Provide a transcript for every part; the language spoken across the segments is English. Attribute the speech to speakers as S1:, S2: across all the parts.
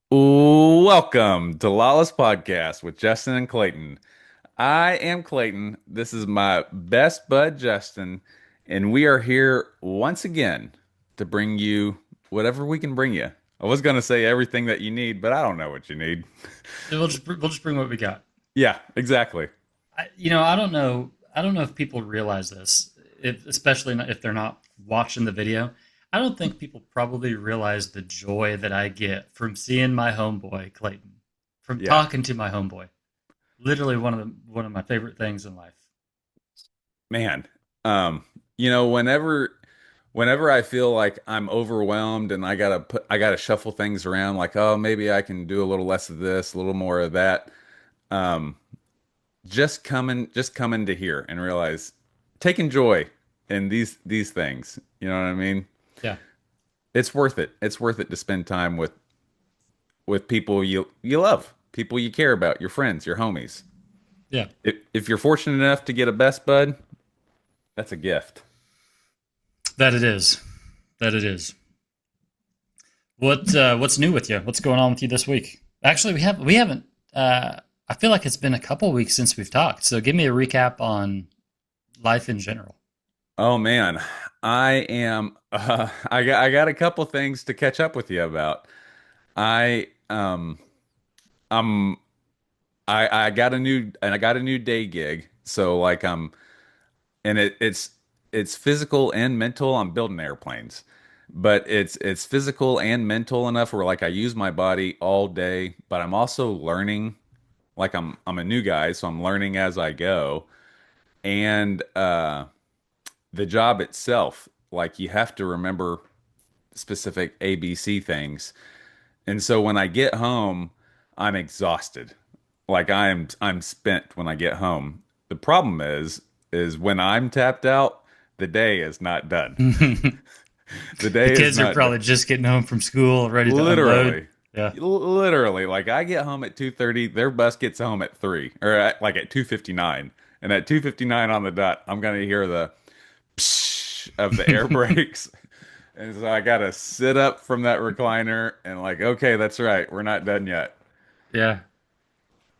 S1: Welcome to Lawless Podcast with Justin and Clayton. I am Clayton. This is my best bud, Justin, and we are here once again to bring you whatever we can bring you. I was going to say everything that you need, but I don't know what you need.
S2: We'll just bring what we got.
S1: Yeah, exactly.
S2: I don't know if people realize this, especially if they're not watching the video. I don't think people probably realize the joy that I get from seeing my homeboy Clayton, from
S1: Yeah,
S2: talking to my homeboy. Literally one of my favorite things in life.
S1: man. Um, whenever I feel like I'm overwhelmed and I gotta shuffle things around, like, oh, maybe I can do a little less of this, a little more of that. Um, just coming to here and realize taking joy in these things. You know what I mean?
S2: Yeah,
S1: It's worth it. It's worth it to spend time with people you love, people you care about, your friends, your homies.
S2: yeah,
S1: If you're fortunate enough to get a best bud, that's a gift.
S2: that it is. That it is. What's new with you? What's going on with you this week? Actually, we haven't. I feel like it's been a couple weeks since we've talked. So give me a recap on life in general.
S1: Oh man, I am. I got a couple things to catch up with you about. I I'm I got a new day gig. So like and it's physical and mental. I'm building airplanes, but it's physical and mental enough where like I use my body all day, but I'm also learning. Like I'm a new guy, so I'm learning as I go. And the job itself, like you have to remember specific ABC things. And so when I get home, I'm exhausted. Like I'm spent when I get home. The problem is when I'm tapped out, the day is not done.
S2: The
S1: The day is
S2: kids are
S1: not done.
S2: probably just getting home from school, ready to unload.
S1: Literally.
S2: Yeah.
S1: Literally. Like I get home at 2:30, their bus gets home at 3 or like at 2:59. And at 2:59 on the dot, I'm going to hear the psh of the air brakes. And so I got to sit up from that recliner and like, okay, that's right. We're not done yet.
S2: Yeah.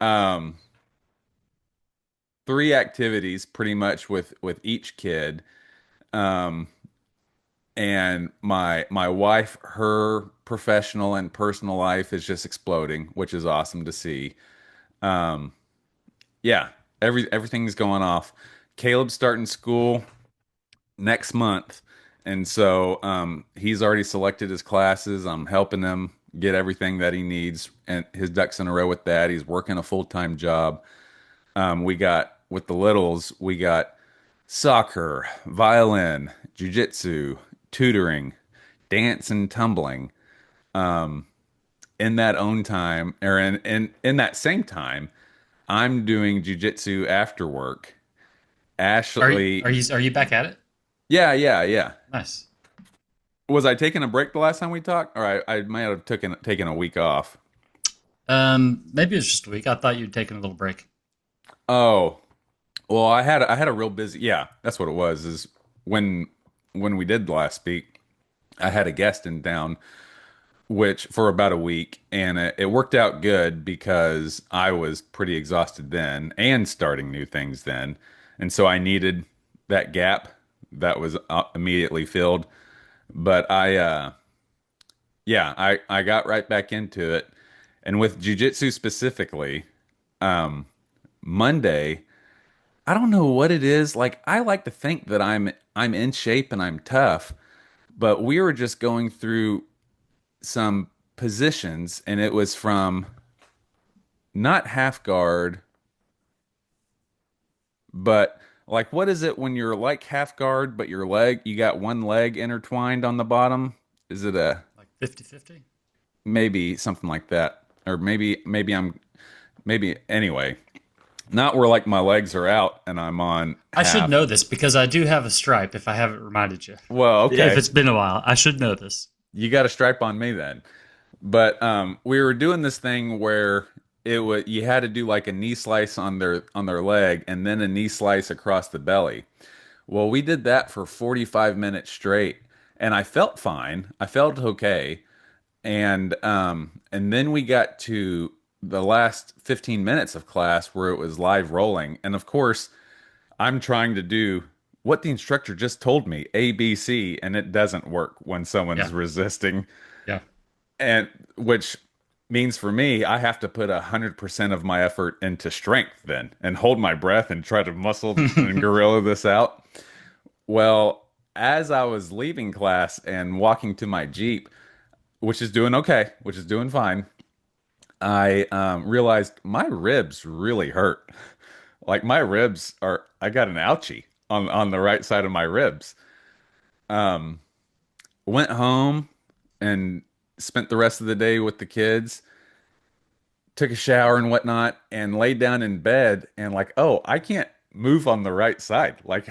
S1: Um, Three activities pretty much with each kid. Um, and my wife, her professional and personal life is just exploding, which is awesome to see. Um, yeah, everything's going off. Caleb's starting school next month, and so he's already selected his classes. I'm helping him get everything that he needs and his ducks in a row with that. He's working a full-time job. We got with the littles, we got soccer, violin, jujitsu, tutoring, dance and tumbling. In that own time, or in that same time, I'm doing jujitsu after work.
S2: Are you
S1: Ashley,
S2: are you are you back at it?
S1: yeah.
S2: Nice.
S1: Was I taking a break the last time we talked? Or I might have taken a week off.
S2: Maybe it's just a week. I thought you'd taken a little break.
S1: Oh, well, I had a real busy. Yeah, that's what it was. Is when when we did last speak, I had a guest in town, which for about a week, and it worked out good because I was pretty exhausted then and starting new things then, and so I needed that gap that was immediately filled. But I got right back into it, and with jujitsu specifically, Monday. I don't know what it is. Like I like to think that I'm in shape and I'm tough, but we were just going through some positions and it was from not half guard, but like what is it when you're like half guard but you got one leg intertwined on the bottom? Is it a
S2: Like 50-50?
S1: maybe something like that? Or maybe anyway, not where like my legs are out and I'm on
S2: I should
S1: half.
S2: know this because I do have a stripe if I haven't reminded you.
S1: Well,
S2: If
S1: okay.
S2: it's been a while, I should know this.
S1: You got a stripe on me then. But we were doing this thing where it was you had to do like a knee slice on their leg and then a knee slice across the belly. Well, we did that for 45 minutes straight, and I felt fine. I felt okay, And then we got to the last 15 minutes of class where it was live rolling. And of course, I'm trying to do what the instructor just told me, A, B, C, and it doesn't work when someone's
S2: Yeah.
S1: resisting.
S2: Yeah.
S1: And which means for me, I have to put 100% of my effort into strength then and hold my breath and try to muscle and gorilla this out. Well, as I was leaving class and walking to my Jeep, which is doing okay, which is doing fine, I realized my ribs really hurt. Like my ribs are, I got an ouchie on the right side of my ribs. Went home and spent the rest of the day with the kids, took a shower and whatnot, and laid down in bed and like, oh, I can't move on the right side. Like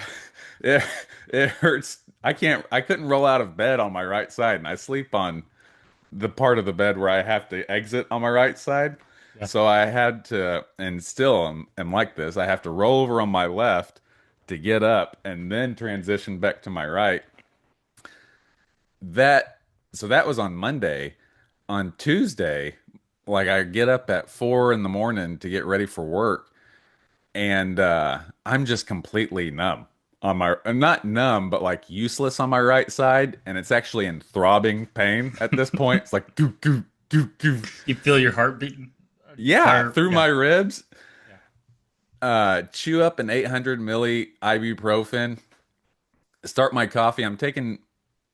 S1: it, it hurts. I couldn't roll out of bed on my right side, and I sleep on the part of the bed where I have to exit on my right side.
S2: Yeah.
S1: So I had to, and still am like this. I have to roll over on my left to get up and then transition back to my right. That so that was on Monday. On Tuesday, like I get up at 4 in the morning to get ready for work, and I'm just completely numb on my not numb, but like useless on my right side, and it's actually in throbbing pain at this point. It's like goo goo goo goo.
S2: You feel your heart beating
S1: Yeah,
S2: fire.
S1: through
S2: Yeah.
S1: my ribs.
S2: Yeah.
S1: Chew up an 800 milli ibuprofen. Start my coffee. I'm taking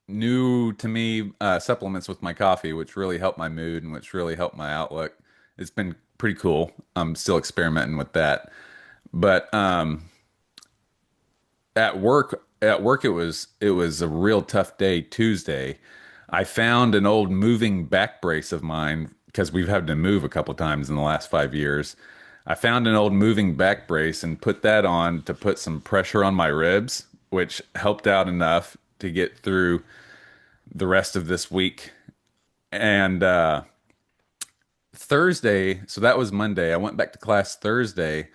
S1: new to me supplements with my coffee, which really help my mood and which really help my outlook. It's been pretty cool. I'm still experimenting with that. But at work it was a real tough day Tuesday. I found an old moving back brace of mine because we've had to move a couple times in the last 5 years. I found an old moving back brace and put that on to put some pressure on my ribs, which helped out enough to get through the rest of this week. And Thursday, so that was Monday. I went back to class Thursday,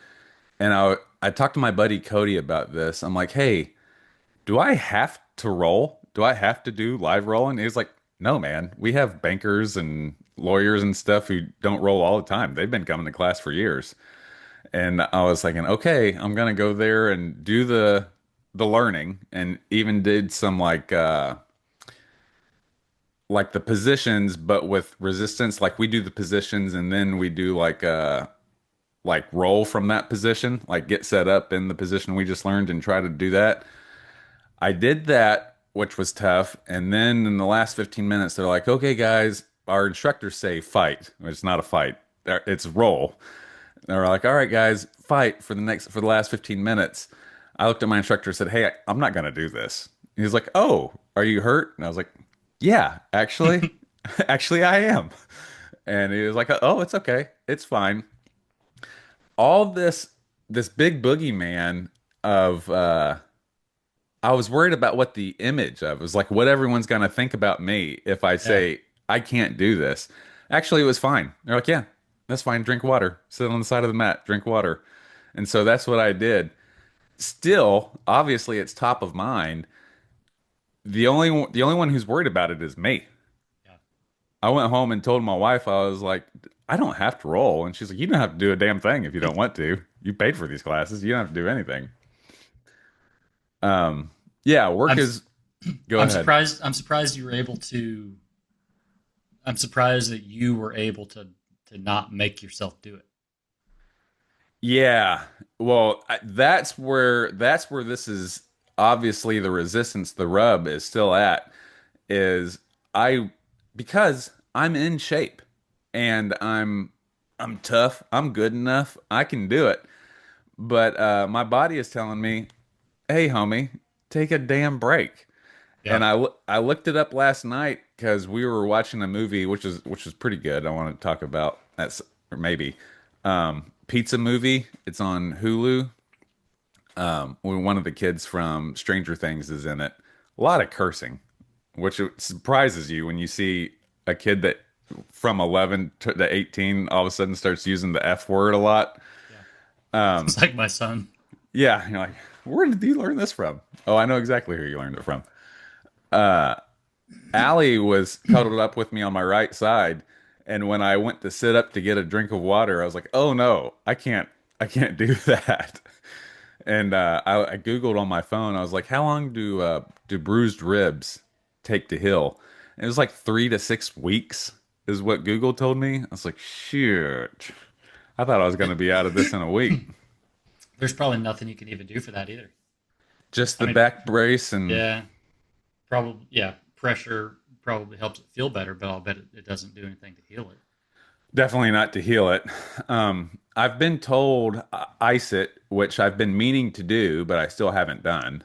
S1: and I talked to my buddy Cody about this. I'm like, "Hey, do I have to roll? Do I have to do live rolling?" He was like, "No, man. We have bankers and lawyers and stuff who don't roll all the time. They've been coming to class for years." And I was thinking, "Okay, I'm gonna go there and do the learning," and even did some like the positions, but with resistance. Like we do the positions and then we do like roll from that position, like get set up in the position we just learned and try to do that. I did that, which was tough. And then in the last 15 minutes, they're like, okay, guys, our instructors say fight. It's not a fight. It's roll. They were like, all right, guys, fight for the last 15 minutes. I looked at my instructor and said, hey, I'm not going to do this. He was like, oh, are you hurt? And I was like, yeah, actually, actually, I am. And he was like, oh, it's okay. It's fine. All this big boogeyman of I was worried about what the image of was like what everyone's gonna think about me if I
S2: Yeah.
S1: say I can't do this. Actually, it was fine. They're like, yeah, that's fine. Drink water. Sit on the side of the mat. Drink water. And so that's what I did. Still, obviously, it's top of mind. The only one who's worried about it is me.
S2: Yeah.
S1: I went home and told my wife, I was like, I don't have to roll. And she's like, you don't have to do a damn thing if you don't want to. You paid for these classes. You don't have to do anything. Um, yeah, work
S2: I'm
S1: is, go
S2: I'm
S1: ahead.
S2: surprised. I'm surprised you were able to. I'm surprised that you were able to not make yourself do it.
S1: Yeah. Well, that's where this is obviously the resistance, the rub is still at is I because I'm in shape and I'm tough, I'm good enough, I can do it. But my body is telling me, "Hey, homie, take a damn break."
S2: Yeah.
S1: And I looked it up last night because we were watching a movie which was pretty good. I want to talk about that's or maybe pizza movie. It's on Hulu. When one of the kids from Stranger Things is in it. A lot of cursing, which surprises you when you see a kid that from 11 to 18 all of a sudden starts using the F word a lot.
S2: Yeah. It's like my son.
S1: Yeah, you're like, where did you learn this from? Oh, I know exactly who you learned it from. Allie was cuddled up with me on my right side, and when I went to sit up to get a drink of water, I was like, "Oh no, I can't do that." And I Googled on my phone. I was like, "How long do bruised ribs take to heal?" And it was like 3 to 6 weeks, is what Google told me. I was like, "Shoot, I thought I was going to be out of this in a week."
S2: There's probably nothing you can even do for that either.
S1: Just
S2: I
S1: the
S2: mean,
S1: back brace and
S2: yeah, probably, yeah, pressure probably helps it feel better, but I'll bet it doesn't do anything to heal it.
S1: definitely not to heal it. I've been told ice it, which I've been meaning to do, but I still haven't done.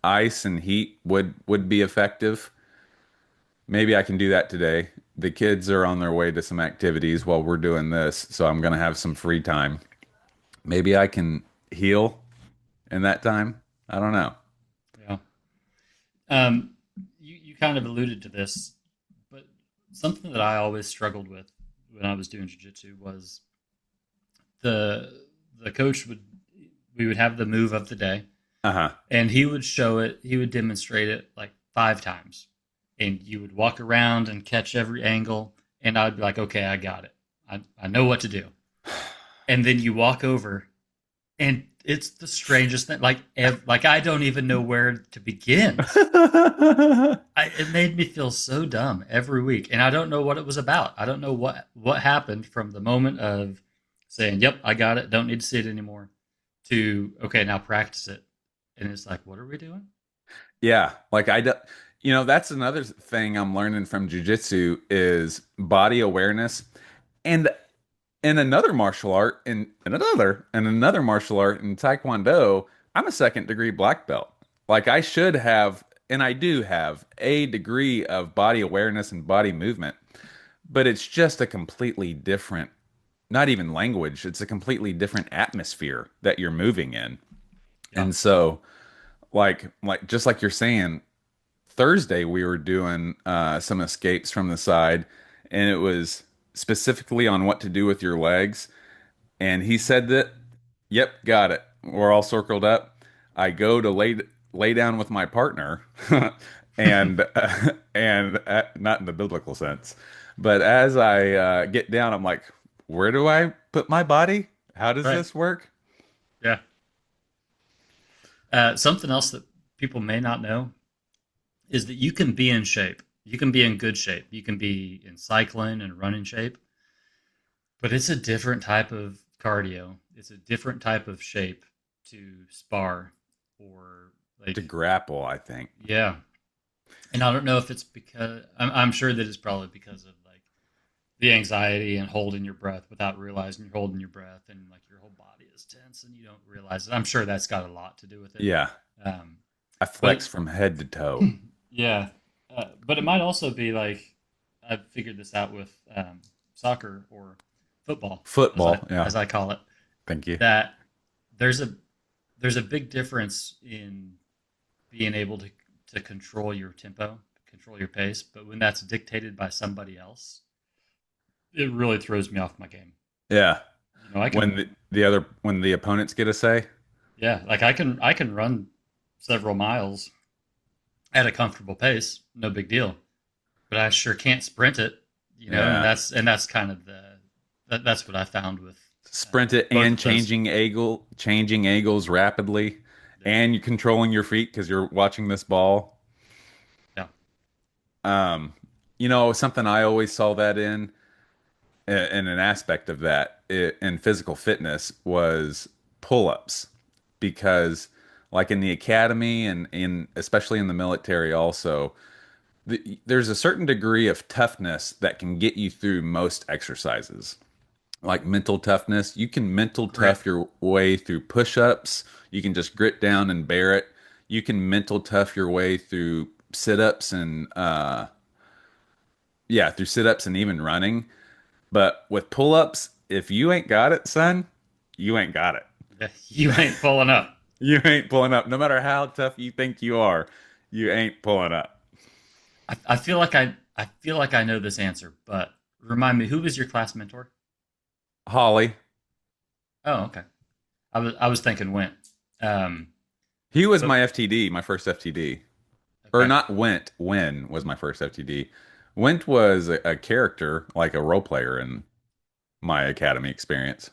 S1: Ice and heat would be effective. Maybe I can do that today. The kids are on their way to some activities while we're doing this, so I'm gonna have some free time. Maybe I can heal in that time. I don't know.
S2: Yeah. Um, you kind of alluded to this, but something that I always struggled with when I was doing jujitsu was the coach would we would have the move of the day,
S1: Uh-huh.
S2: and he would show it. He would demonstrate it like 5 times, and you would walk around and catch every angle, and I'd be like, okay, I got it. I know what to do. And then you walk over, and it's the strangest thing. Like I don't even know where to begin. It made me feel so dumb every week, and I don't know what it was about. I don't know what happened from the moment of saying, "Yep, I got it. Don't need to see it anymore," to okay, now practice it, and it's like, what are we doing?
S1: Yeah, like I do, that's another thing I'm learning from jujitsu is body awareness. And in another martial art, in another martial art in Taekwondo, I'm a second degree black belt. Like I should have, and I do have a degree of body awareness and body movement, but it's just a completely different, not even language, it's a completely different atmosphere that you're moving in.
S2: Yeah,
S1: And so, like just like you're saying, Thursday we were doing some escapes from the side, and it was specifically on what to do with your legs. And he said that, yep, got it. We're all circled up. I go to lay down with my partner, and not in the biblical sense, but as I get down, I'm like, where do I put my body? How does
S2: right.
S1: this work?
S2: Yeah. Something else that people may not know is that you can be in shape. You can be in good shape. You can be in cycling and running shape, but it's a different type of cardio. It's a different type of shape to spar or like,
S1: To grapple, I think.
S2: yeah. And I don't know if it's because I'm sure that it's probably because of like the anxiety and holding your breath without realizing you're holding your breath and like your whole body is tense and you don't realize it. I'm sure that's got a lot to do with it.
S1: Yeah,
S2: Um,
S1: I
S2: but
S1: flex from head to toe.
S2: yeah, but it might also be like I've figured this out with soccer or football,
S1: Football, yeah.
S2: as I call it,
S1: Thank you.
S2: that there's a there's a big difference in being able to control your tempo, control your pace, but when that's dictated by somebody else, it really throws me off my game.
S1: Yeah.
S2: You know, I can,
S1: When the opponents get a say.
S2: yeah, like I can run several miles at a comfortable pace, no big deal, but I sure can't sprint it, you know, and
S1: Yeah.
S2: that's kind of that's what I found with
S1: Sprint it
S2: both
S1: and
S2: of those.
S1: changing angles rapidly,
S2: Yeah,
S1: and you're controlling your feet because you're watching this ball.
S2: yeah,
S1: Um, something I always saw that in an aspect of that in physical fitness was pull-ups, because like in the academy and in especially in the military also, there's a certain degree of toughness that can get you through most exercises. Like mental toughness. You can mental
S2: grit,
S1: tough your way through push-ups. You can just grit down and bear it. You can mental tough your way through sit-ups and yeah, through sit-ups and even running. But with pull-ups, if you ain't got it, son, you ain't got it.
S2: yeah, you ain't pulling up.
S1: You ain't pulling up. No matter how tough you think you are, you ain't pulling up.
S2: I feel like I feel like I know this answer, but remind me, who was your class mentor?
S1: Holly,
S2: Oh, okay. I was thinking Went. Um,
S1: he was
S2: but
S1: my FTD, my first FTD. or
S2: Okay.
S1: not Went. Win was my first FTD. Went was a character, like a role player in my academy experience.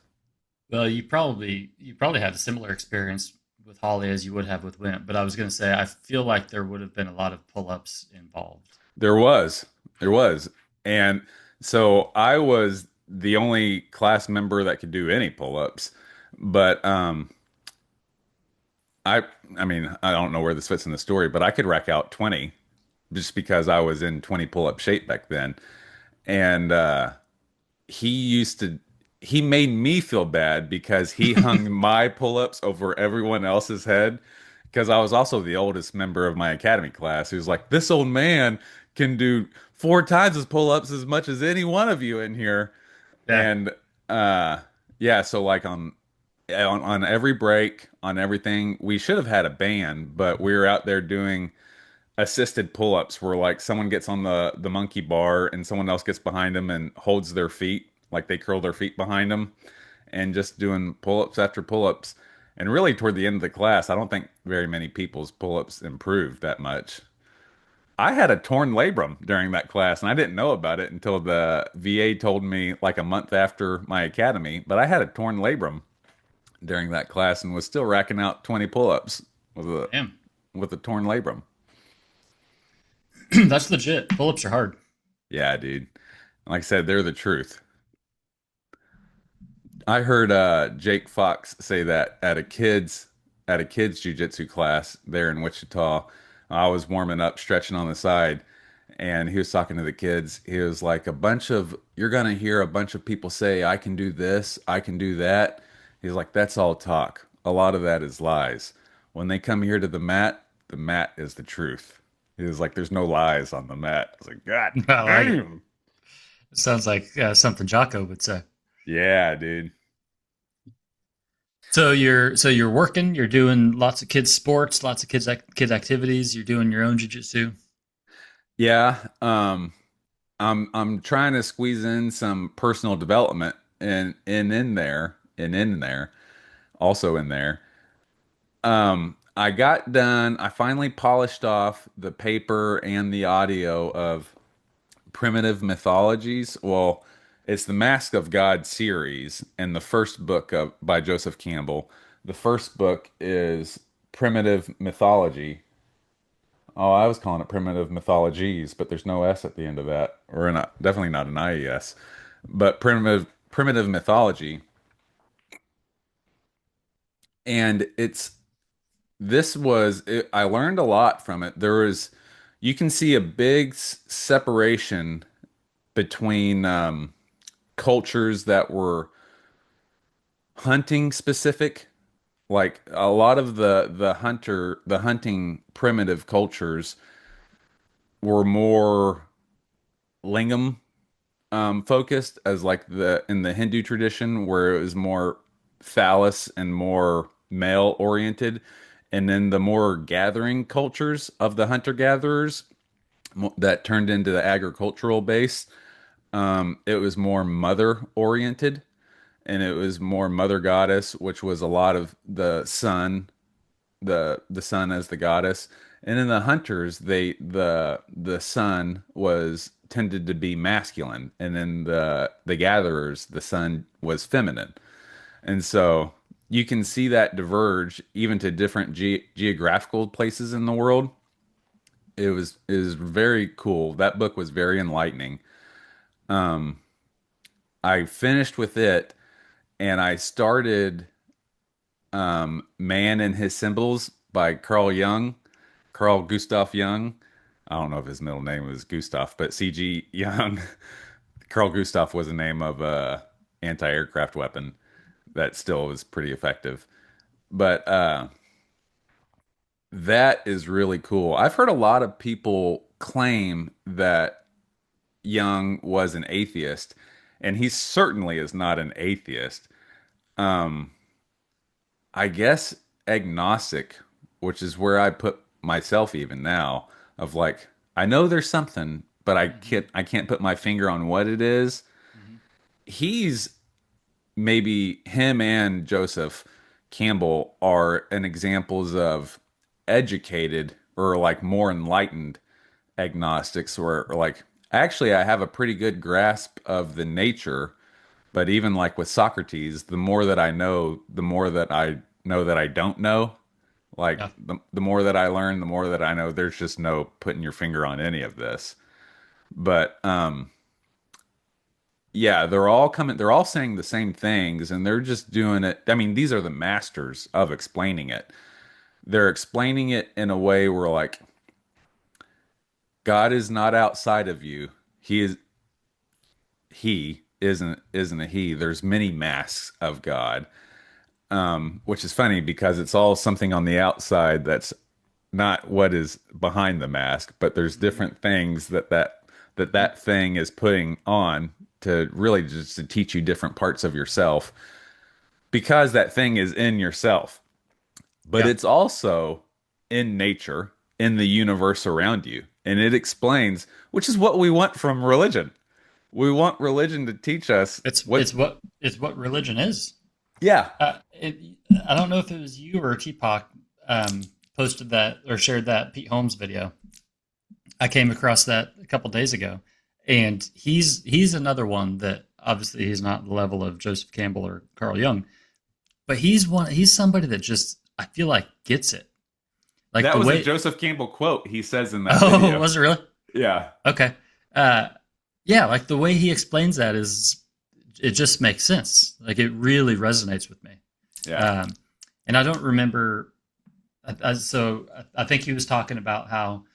S2: Well, you probably had a similar experience with Holly as you would have with Wimp, but I was going to say I feel like there would have been a lot of pull-ups involved.
S1: There was, there was, and so I was the only class member that could do any pull-ups, but I, I mean, I don't know where this fits in the story, but I could rack out 20 just because I was in 20 pull-up shape back then, and he used to he made me feel bad because he hung my pull-ups over everyone else's head because I was also the oldest member of my academy class. He was like, this old man can do 4 times as pull-ups as much as any one of you in here.
S2: Yeah.
S1: And uh yeah, so like on every break, on everything, we should have had a band, but we were out there doing assisted pull-ups where like someone gets on the monkey bar and someone else gets behind them and holds their feet, like they curl their feet behind them and just doing pull-ups after pull-ups. And really toward the end of the class, I don't think very many people's pull-ups improved that much. I had a torn labrum during that class and I didn't know about it until the VA told me like a month after my academy, but I had a torn labrum during that class and was still racking out 20 pull-ups with a
S2: Damn.
S1: with a torn labrum.
S2: That's legit. Pull-ups are hard.
S1: Yeah, dude. Like I said, they're the truth. I heard Jake Fox say that at a kids jujitsu class there in Wichita. I was warming up, stretching on the side, and he was talking to the kids. He was like, you're gonna hear a bunch of people say, I can do this, I can do that. He's like, that's all talk. A lot of that is lies. When they come here to the mat is the truth. He was like, there's no lies on the mat. I was like, God
S2: I like it.
S1: damn.
S2: It sounds like something Jocko would say.
S1: Yeah, dude.
S2: So you're working, you're doing lots of kids sports, lots of kid activities, you're doing your own jujitsu.
S1: Yeah, I'm trying to squeeze in some personal development and in there, also in there. I got done. I finally polished off the paper and the audio of Primitive Mythologies. Well, it's the Mask of God series and the first book of by Joseph Campbell. The first book is Primitive Mythology. Oh, I was calling it Primitive Mythologies, but there's no S at the end of that, or not, definitely not an IES. But Primitive Mythology, and I learned a lot from it. You can see a big separation between cultures that were hunting specific, like a lot of the hunting primitive cultures were more lingam focused as like the in the Hindu tradition where it was more phallus and more male oriented, and then the more gathering cultures of the hunter gatherers that turned into the agricultural base, it was more mother oriented, and it was more mother goddess, which was a lot of the sun, the sun as the goddess. And in the hunters, the sun was tended to be masculine, and then the gatherers, the sun was feminine. And so you can see that diverge even to different geographical places in the world. It was is very cool. That book was very enlightening. I finished with it and I started Man and His Symbols by Carl Gustav Jung. I don't know if his middle name was Gustav, but C.G. Jung. Carl Gustav was the name of a anti-aircraft weapon that still was pretty effective. But that is really cool. I've heard a lot of people claim that Jung was an atheist, and he certainly is not an atheist. Um, I guess agnostic, which is where I put myself even now, of like, I know there's something, but
S2: Hmm.
S1: I can't put my finger on what it is.
S2: Hmm.
S1: He's maybe him and Joseph Campbell are an examples of educated or like more enlightened agnostics where like actually I have a pretty good grasp of the nature, but even like with Socrates, the more that I know, the more that I know that I don't know. Like
S2: Yeah.
S1: the more that I learn, the more that I know there's just no putting your finger on any of this. But yeah, they're all saying the same things and they're just doing it. I mean, these are the masters of explaining it. They're explaining it in a way where like God is not outside of you. He isn't a he. There's many masks of God. Which is funny because it's all something on the outside that's not what is behind the mask, but there's
S2: Hmm.
S1: different things that thing is putting on to really just to teach you different parts of yourself because that thing is in yourself. But
S2: Yeah.
S1: it's also in nature, in the universe around you. And it explains, which is what we want from religion. We want religion to teach us what's,
S2: It's what religion is.
S1: yeah.
S2: It, I don't know if it was you or Tupac posted that or shared that Pete Holmes video. I came across that a couple days ago, and he's another one that obviously he's not the level of Joseph Campbell or Carl Jung, but he's somebody that just I feel like gets it. Like
S1: That
S2: the
S1: was a
S2: way
S1: Joseph Campbell quote he says in that
S2: oh
S1: video.
S2: was it really
S1: Yeah.
S2: okay? Uh, yeah, like the way he explains that is it just makes sense. Like it really resonates with me.
S1: Yeah.
S2: Um, and I don't remember. I think he was talking about how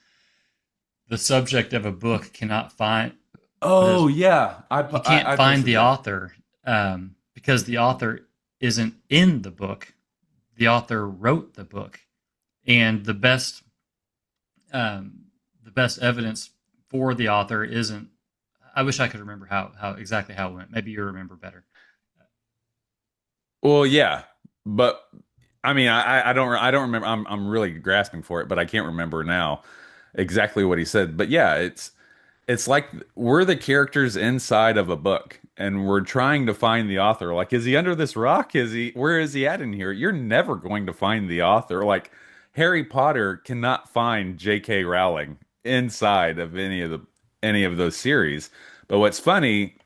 S2: the subject of a book cannot find what
S1: Oh
S2: is
S1: yeah.
S2: he can't
S1: I
S2: find
S1: posted
S2: the
S1: that.
S2: author because the author isn't in the book. The author wrote the book, and the best evidence for the author isn't. I wish I could remember how exactly how it went. Maybe you remember better.
S1: Well, yeah. But I mean, I don't remember. I'm really grasping for it, but I can't remember now exactly what he said. But yeah, it's like we're the characters inside of a book and we're trying to find the author. Like, is he under this rock? Where is he at in here? You're never going to find the author. Like, Harry Potter cannot find J.K. Rowling inside of any of those series. But what's funny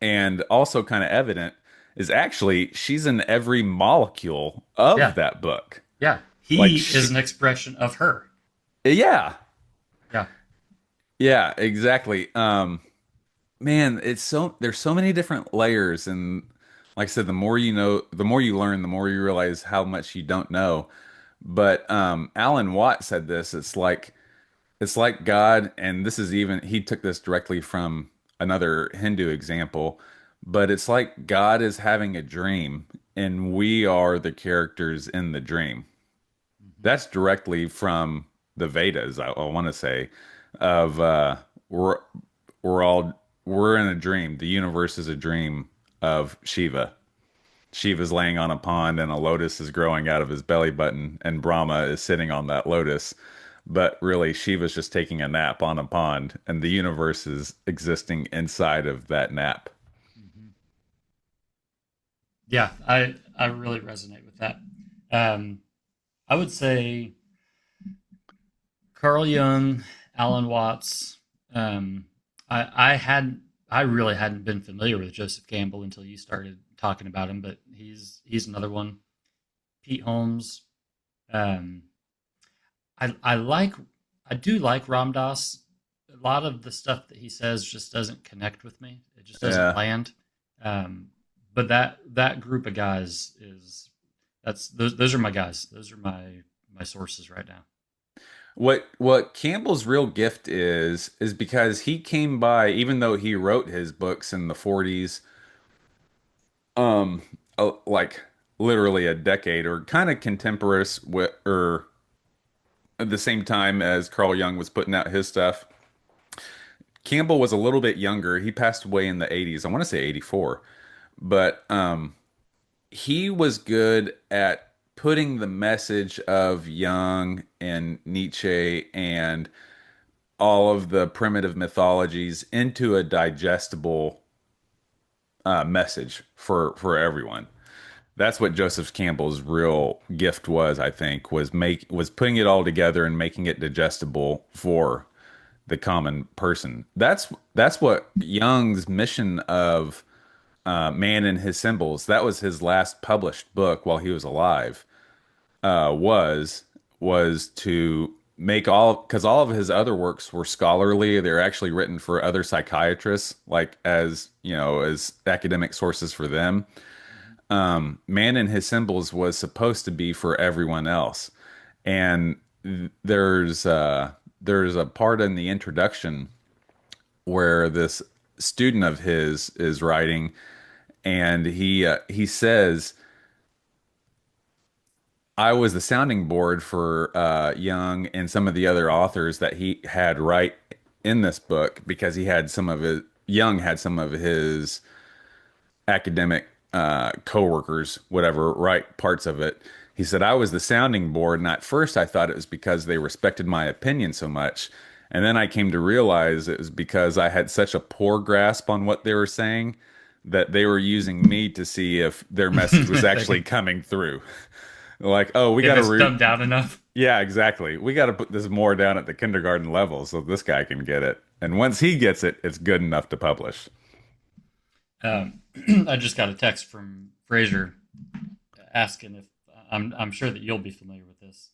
S1: and also kind of evident is actually she's in every molecule of
S2: Yeah,
S1: that book.
S2: yeah.
S1: Like
S2: He is
S1: she,
S2: an expression of her.
S1: yeah,
S2: Yeah,
S1: yeah, exactly. Man, it's so there's so many different layers, and like I said, the more you know, the more you learn, the more you realize how much you don't know. But Alan Watt said this. It's like God, and this is even he took this directly from another Hindu example, but it's like God is having a dream, and we are the characters in the dream.
S2: hmm,
S1: That's directly from the Vedas, I want to say, of we're we're in a dream. The universe is a dream of Shiva. Shiva's laying on a pond and a lotus is growing out of his belly button, and Brahma is sitting on that lotus. But really, Shiva's just taking a nap on a pond, and the universe is existing inside of that nap.
S2: hmm. Yeah. I really resonate with that. Um, I would say Carl Jung, Alan Watts. Um, I really hadn't been familiar with Joseph Campbell until you started talking about him, but he's another one. Pete Holmes. Um, I like I do like Ram Dass. A lot of the stuff that he says just doesn't connect with me. It just doesn't
S1: Yeah.
S2: land. Um, but that group of guys is that's those are my guys. Those are my sources right now.
S1: What Campbell's real gift is because he came by, even though he wrote his books in the 40s, um, like literally a decade or kind of contemporaneous with, or at the same time as Carl Jung was putting out his stuff. Campbell was a little bit younger. He passed away in the 80s. I want to say 84. But he was good at putting the message of Jung and Nietzsche and all of the primitive mythologies into a digestible message for everyone. That's what Joseph Campbell's real gift was, I think, was putting it all together and making it digestible for the common person. That's what Jung's mission of Man and His Symbols. That was his last published book while he was alive. Was to make all because all of his other works were scholarly. They're actually written for other psychiatrists, like as you know, as academic sources for them.
S2: Mhm.
S1: Man and His Symbols was supposed to be for everyone else, and there's a part in the introduction where this student of his is writing, and he says, I was the sounding board for Young and some of the other authors that he had write in this book because he had some of his Young had some of his academic coworkers, whatever, write parts of it. He said I was the sounding board, and at first I thought it was because they respected my opinion so much, and then I came to realize it was because I had such a poor grasp on what they were saying that they were using me to see if their message was
S2: If
S1: actually coming through. Like, oh, we got
S2: if
S1: to
S2: it's dumbed down enough.
S1: yeah, exactly. We got to put this more down at the kindergarten level so this guy can get it. And once he gets it, it's good enough to publish.
S2: Um, I just got a text from Fraser asking if I'm sure that you'll be familiar with this,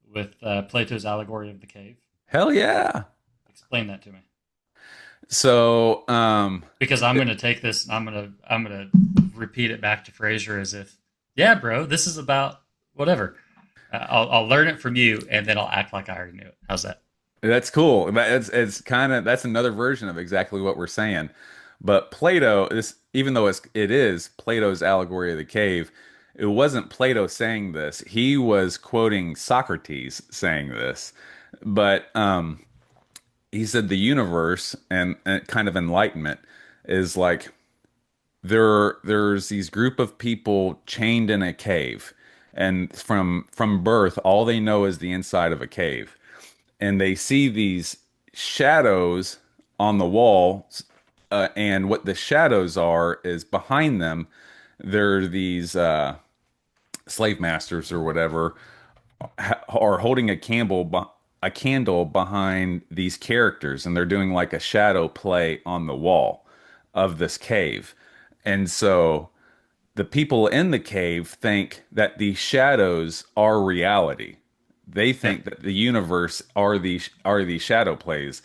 S2: with Plato's allegory of the cave.
S1: Hell yeah.
S2: Explain that to me,
S1: So,
S2: because I'm going to take this and I'm going to repeat it back to Fraser as if, yeah, bro, this is about whatever. I'll learn it from you, and then I'll act like I already knew it. How's that?
S1: that's cool. It's kind of that's another version of exactly what we're saying. But Plato, this even though it is Plato's allegory of the cave, it wasn't Plato saying this. He was quoting Socrates saying this. But he said the universe and kind of enlightenment is like there's these group of people chained in a cave, and from birth all they know is the inside of a cave, and they see these shadows on the wall, and what the shadows are is behind them there are these slave masters or whatever are holding a candle behind these characters, and they're doing like a shadow play on the wall of this cave. And so the people in the cave think that these shadows are reality. They
S2: Yeah.
S1: think that the universe are these shadow plays.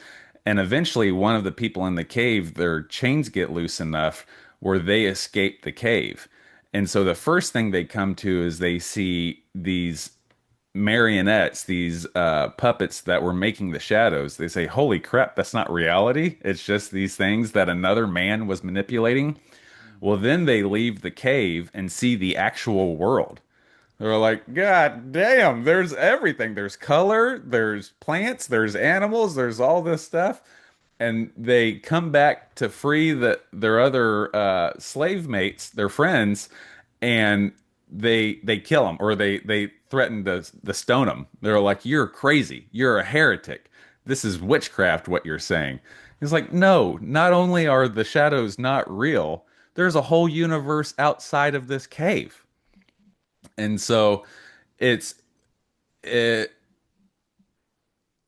S1: And eventually one of the people in the cave, their chains get loose enough where they escape the cave. And so the first thing they come to is they see these marionettes, these puppets that were making the shadows. They say, "Holy crap, that's not reality. It's just these things that another man was manipulating." Well,
S2: Mm-hmm.
S1: then they leave the cave and see the actual world. They're like, God damn, there's everything. There's color, there's plants, there's animals, there's all this stuff. And they come back to free their other slave mates, their friends, and they kill them or they threaten to stone them. They're like, "You're crazy. You're a heretic. This is witchcraft. What you're saying." He's like, "No. Not only are the shadows not real, there's a whole universe outside of this cave." And so it's it,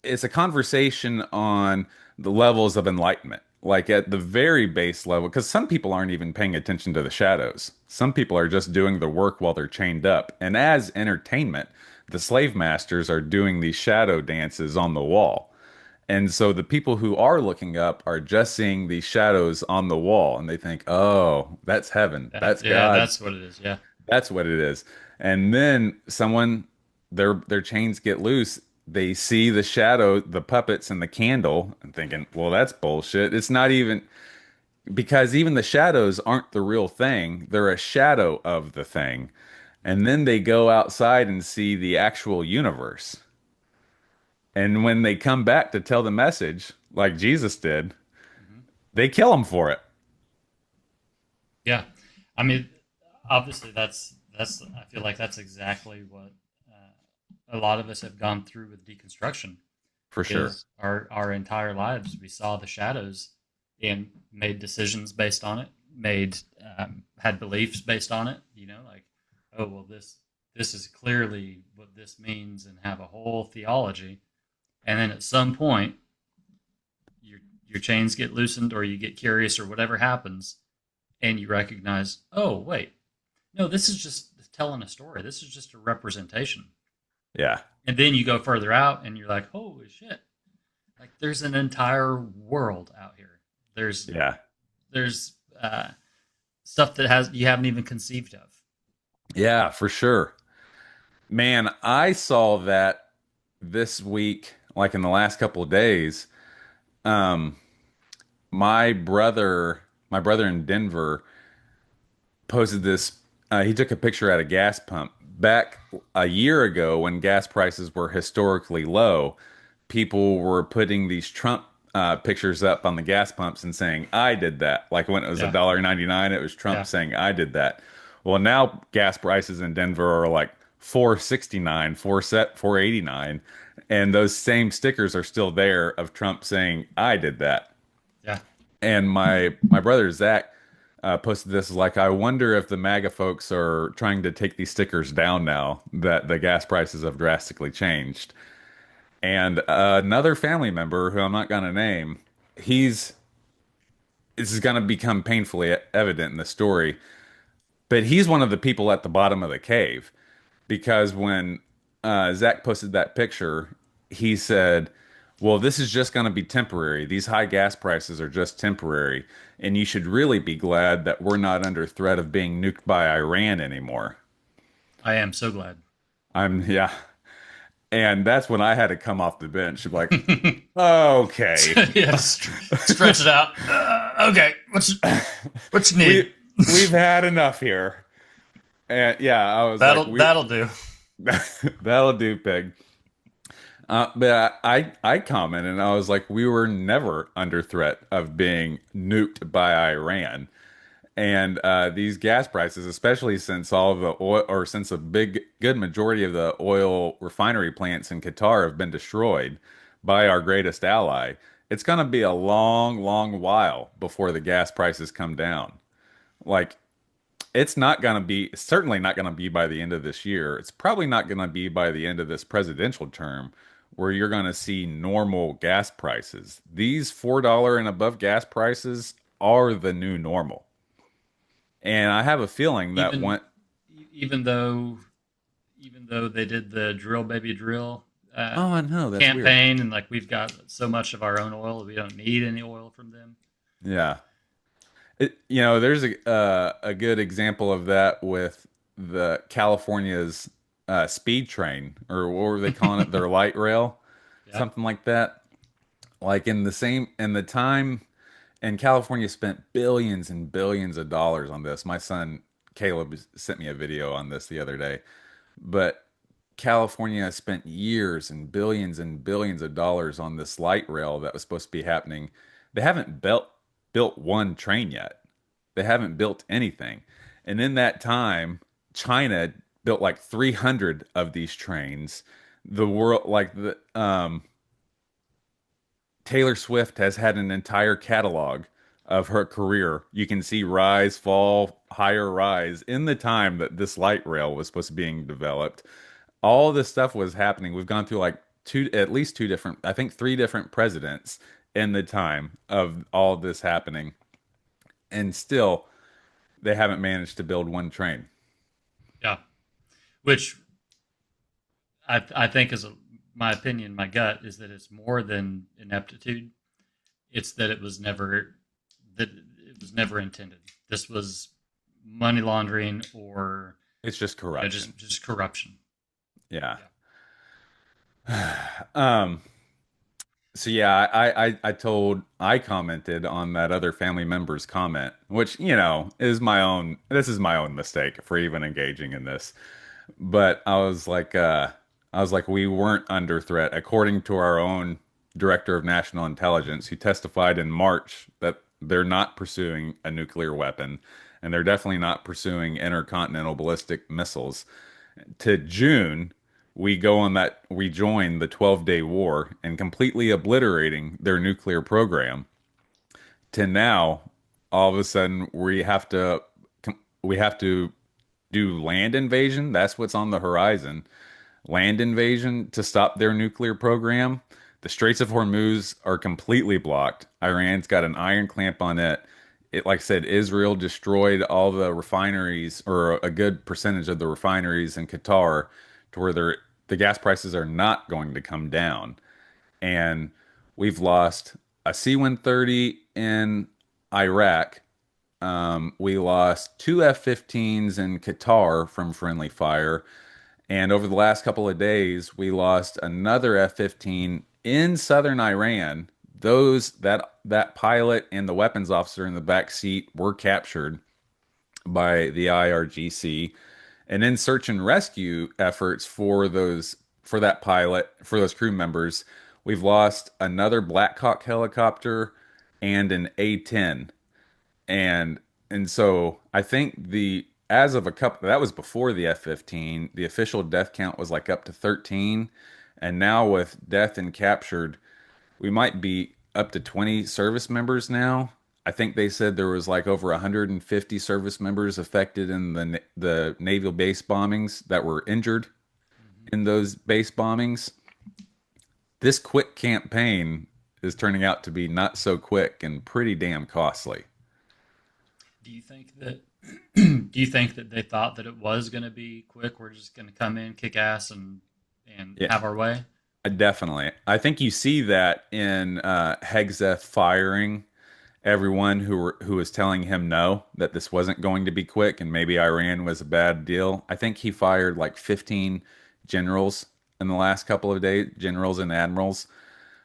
S1: it's a conversation on the levels of enlightenment, like at the very base level, because some people aren't even paying attention to the shadows. Some people are just doing the work while they're chained up. And as entertainment, the slave masters are doing these shadow dances on the wall. And so the people who are looking up are just seeing these shadows on the wall, and they think, oh, that's heaven. That's
S2: Yeah,
S1: God.
S2: that's what it is. Yeah.
S1: That's what it is. And then someone their chains get loose. They see the shadow, the puppets and the candle and thinking, "Well, that's bullshit." It's not even because even the shadows aren't the real thing. They're a shadow of the thing. And then they go outside and see the actual universe. And when they come back to tell the message, like Jesus did,
S2: Mm-hmm.
S1: they kill them for it.
S2: Yeah. I mean, obviously, that's. I feel like that's exactly what a lot of us have gone through with deconstruction.
S1: For sure.
S2: Is our entire lives we saw the shadows and made decisions based on it, made had beliefs based on it. You know, like oh well, this is clearly what this means, and have a whole theology. And then at some point, your chains get loosened, or you get curious, or whatever happens, and you recognize, oh wait, no, this is just telling a story. This is just a representation.
S1: Yeah.
S2: And then you go further out, and you're like, holy shit! Like there's an entire world out here. There's
S1: Yeah.
S2: there's stuff that has you haven't even conceived of.
S1: Yeah, for sure. Man, I saw that this week, like in the last couple of days. Um, my brother in Denver posted this. He took a picture at a gas pump back a year ago when gas prices were historically low. People were putting these Trump pictures up on the gas pumps and saying, "I did that." Like when it was a
S2: Yeah,
S1: dollar 99, it was Trump
S2: yeah,
S1: saying, "I did that." Well, now gas prices in Denver are like 469, 489, and those same stickers are still there of Trump saying, "I did that."
S2: yeah.
S1: And my brother Zach posted this like, I wonder if the MAGA folks are trying to take these stickers down now that the gas prices have drastically changed. And another family member who I'm not going to name, he's this is going to become painfully evident in the story, but he's one of the people at the bottom of the cave because when Zach posted that picture, he said, "Well, this is just going to be temporary. These high gas prices are just temporary, and you should really be glad that we're not under threat of being nuked by Iran anymore."
S2: I am so glad.
S1: Yeah, and that's when I had to come off the bench, like, okay,
S2: Yeah, stretch it out. Okay, what you need?
S1: we've had enough here, and yeah, I was like,
S2: That'll do.
S1: that'll do, pig. But I commented and I was like, we were never under threat of being nuked by Iran. And these gas prices, especially since all the oil, or since a good majority of the oil refinery plants in Qatar have been destroyed by our greatest ally, it's going to be a long, long while before the gas prices come down. Like, it's not going to be, certainly not going to be by the end of this year. It's probably not going to be by the end of this presidential term where you're going to see normal gas prices. These $4 and above gas prices are the new normal. And I have a feeling that
S2: Even
S1: when,
S2: even though even though they did the drill baby drill uh,
S1: oh, I know, that's weird.
S2: campaign, and like we've got so much of our own oil, we don't need any oil from them.
S1: Yeah. There's a good example of that with the California's speed train, or what were they calling it? Their light rail,
S2: Yeah,
S1: something like that. Like in the time, and California spent billions and billions of dollars on this. My son Caleb sent me a video on this the other day. But California spent years and billions of dollars on this light rail that was supposed to be happening. They haven't built one train yet. They haven't built anything. And in that time, China built like 300 of these trains. The world, like the Taylor Swift has had an entire catalog of her career. You can see rise, fall, higher rise in the time that this light rail was supposed to be being developed. All this stuff was happening. We've gone through like at least two different, I think three different presidents in the time of all this happening. And still, they haven't managed to build one train.
S2: yeah. Which I think is my opinion. My gut is that it's more than ineptitude. It's that it was never intended. This was money laundering, or
S1: It's just corruption.
S2: just corruption.
S1: Yeah.
S2: Yeah.
S1: Um, So yeah, I commented on that other family member's comment, which, is my own, this is my own mistake for even engaging in this. But I was like, we weren't under threat, according to our own director of national intelligence, who testified in March that they're not pursuing a nuclear weapon, and they're definitely not pursuing intercontinental ballistic missiles. To June, we join the 12-day war and completely obliterating their nuclear program. To now, all of a sudden we have to do land invasion. That's what's on the horizon. Land invasion to stop their nuclear program. The Straits of Hormuz are completely blocked. Iran's got an iron clamp on it. Like I said, Israel destroyed all the refineries, or a good percentage of the refineries in Qatar, to where the gas prices are not going to come down. And we've lost a C-130 in Iraq. We lost two F-15s in Qatar from friendly fire. And over the last couple of days, we lost another F-15 in southern Iran. That pilot and the weapons officer in the back seat were captured by the IRGC. And in search and rescue efforts for that pilot, for those crew members, we've lost another Black Hawk helicopter and an A-10. And so I think the as of a couple that was before the F-15, the official death count was like up to 13, and now with death and captured, we might be up to 20 service members now. I think they said there was like over 150 service members affected in the naval base bombings that were injured
S2: Mm-hmm.
S1: in those base bombings. This quick campaign is turning out to be not so quick and pretty damn costly.
S2: Do you think that do you think that they thought that it was going to be quick? We're just going to come in, kick ass, and
S1: Yeah,
S2: have our way.
S1: definitely. I think you see that in Hegseth firing everyone who was telling him no, that this wasn't going to be quick and maybe Iran was a bad deal. I think he fired like 15 generals in the last couple of days, generals and admirals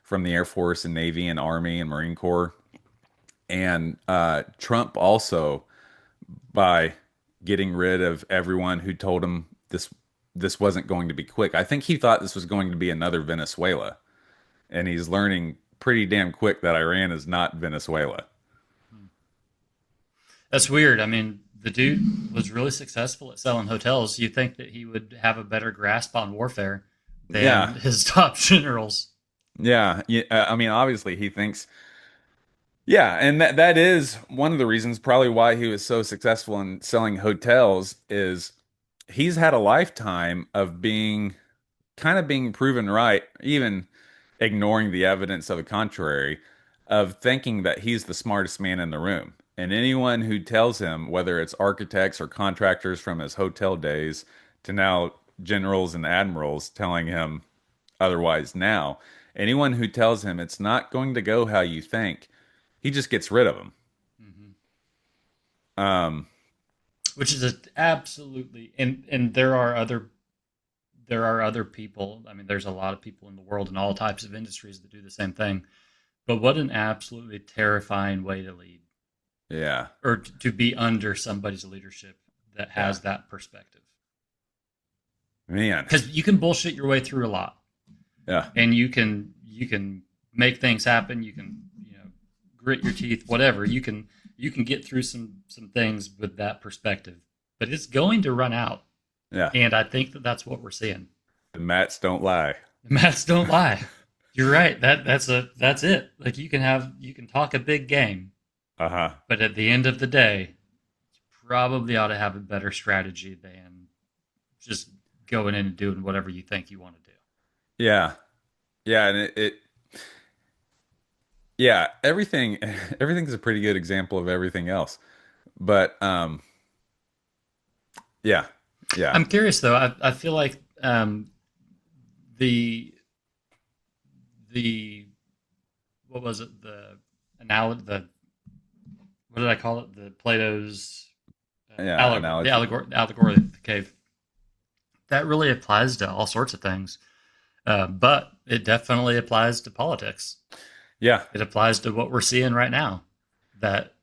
S1: from the Air Force and Navy and Army and Marine Corps. And Trump also, by getting rid of everyone who told him this wasn't going to be quick. I think he thought this was going to be another Venezuela, and he's learning pretty damn quick that Iran is not Venezuela.
S2: That's weird. I mean, the dude was really successful at selling hotels. You'd think that he would have a better grasp on warfare than
S1: Yeah,
S2: his top generals.
S1: yeah, yeah. I mean, obviously he thinks, yeah, and that is one of the reasons probably why he was so successful in selling hotels is he's had a lifetime of being proven right, even ignoring the evidence of the contrary, of thinking that he's the smartest man in the room. And anyone who tells him, whether it's architects or contractors from his hotel days to now generals and admirals telling him otherwise now, anyone who tells him it's not going to go how you think, he just gets rid of them.
S2: Mm-hmm.
S1: Um,
S2: Which is absolutely, and there are other people. I mean, there's a lot of people in the world in all types of industries that do the same thing. But what an absolutely terrifying way to lead,
S1: yeah,
S2: or to be under somebody's leadership that
S1: yeah,
S2: has that perspective.
S1: man,
S2: Because you can bullshit your way through a lot,
S1: yeah,
S2: and you can make things happen. You can grit your teeth, whatever. You can get through some things with that perspective, but it's going to run out,
S1: yeah.
S2: and I think that that's what we're seeing.
S1: The mats don't lie.
S2: The maths don't lie. You're right. That's it. Like you can talk a big game,
S1: Uh-huh.
S2: but at the end of the day, you probably ought to have a better strategy than just going in and doing whatever you think you want to do.
S1: Yeah. Yeah, and yeah, everything everything's a pretty good example of everything else. But yeah. Yeah.
S2: I'm curious though. I feel like the the what was it, the what did I call it, the Plato's
S1: Yeah, analogy.
S2: allegory of the cave, that really applies to all sorts of things, but it definitely applies to politics.
S1: Yeah.
S2: It applies to what we're seeing right now. That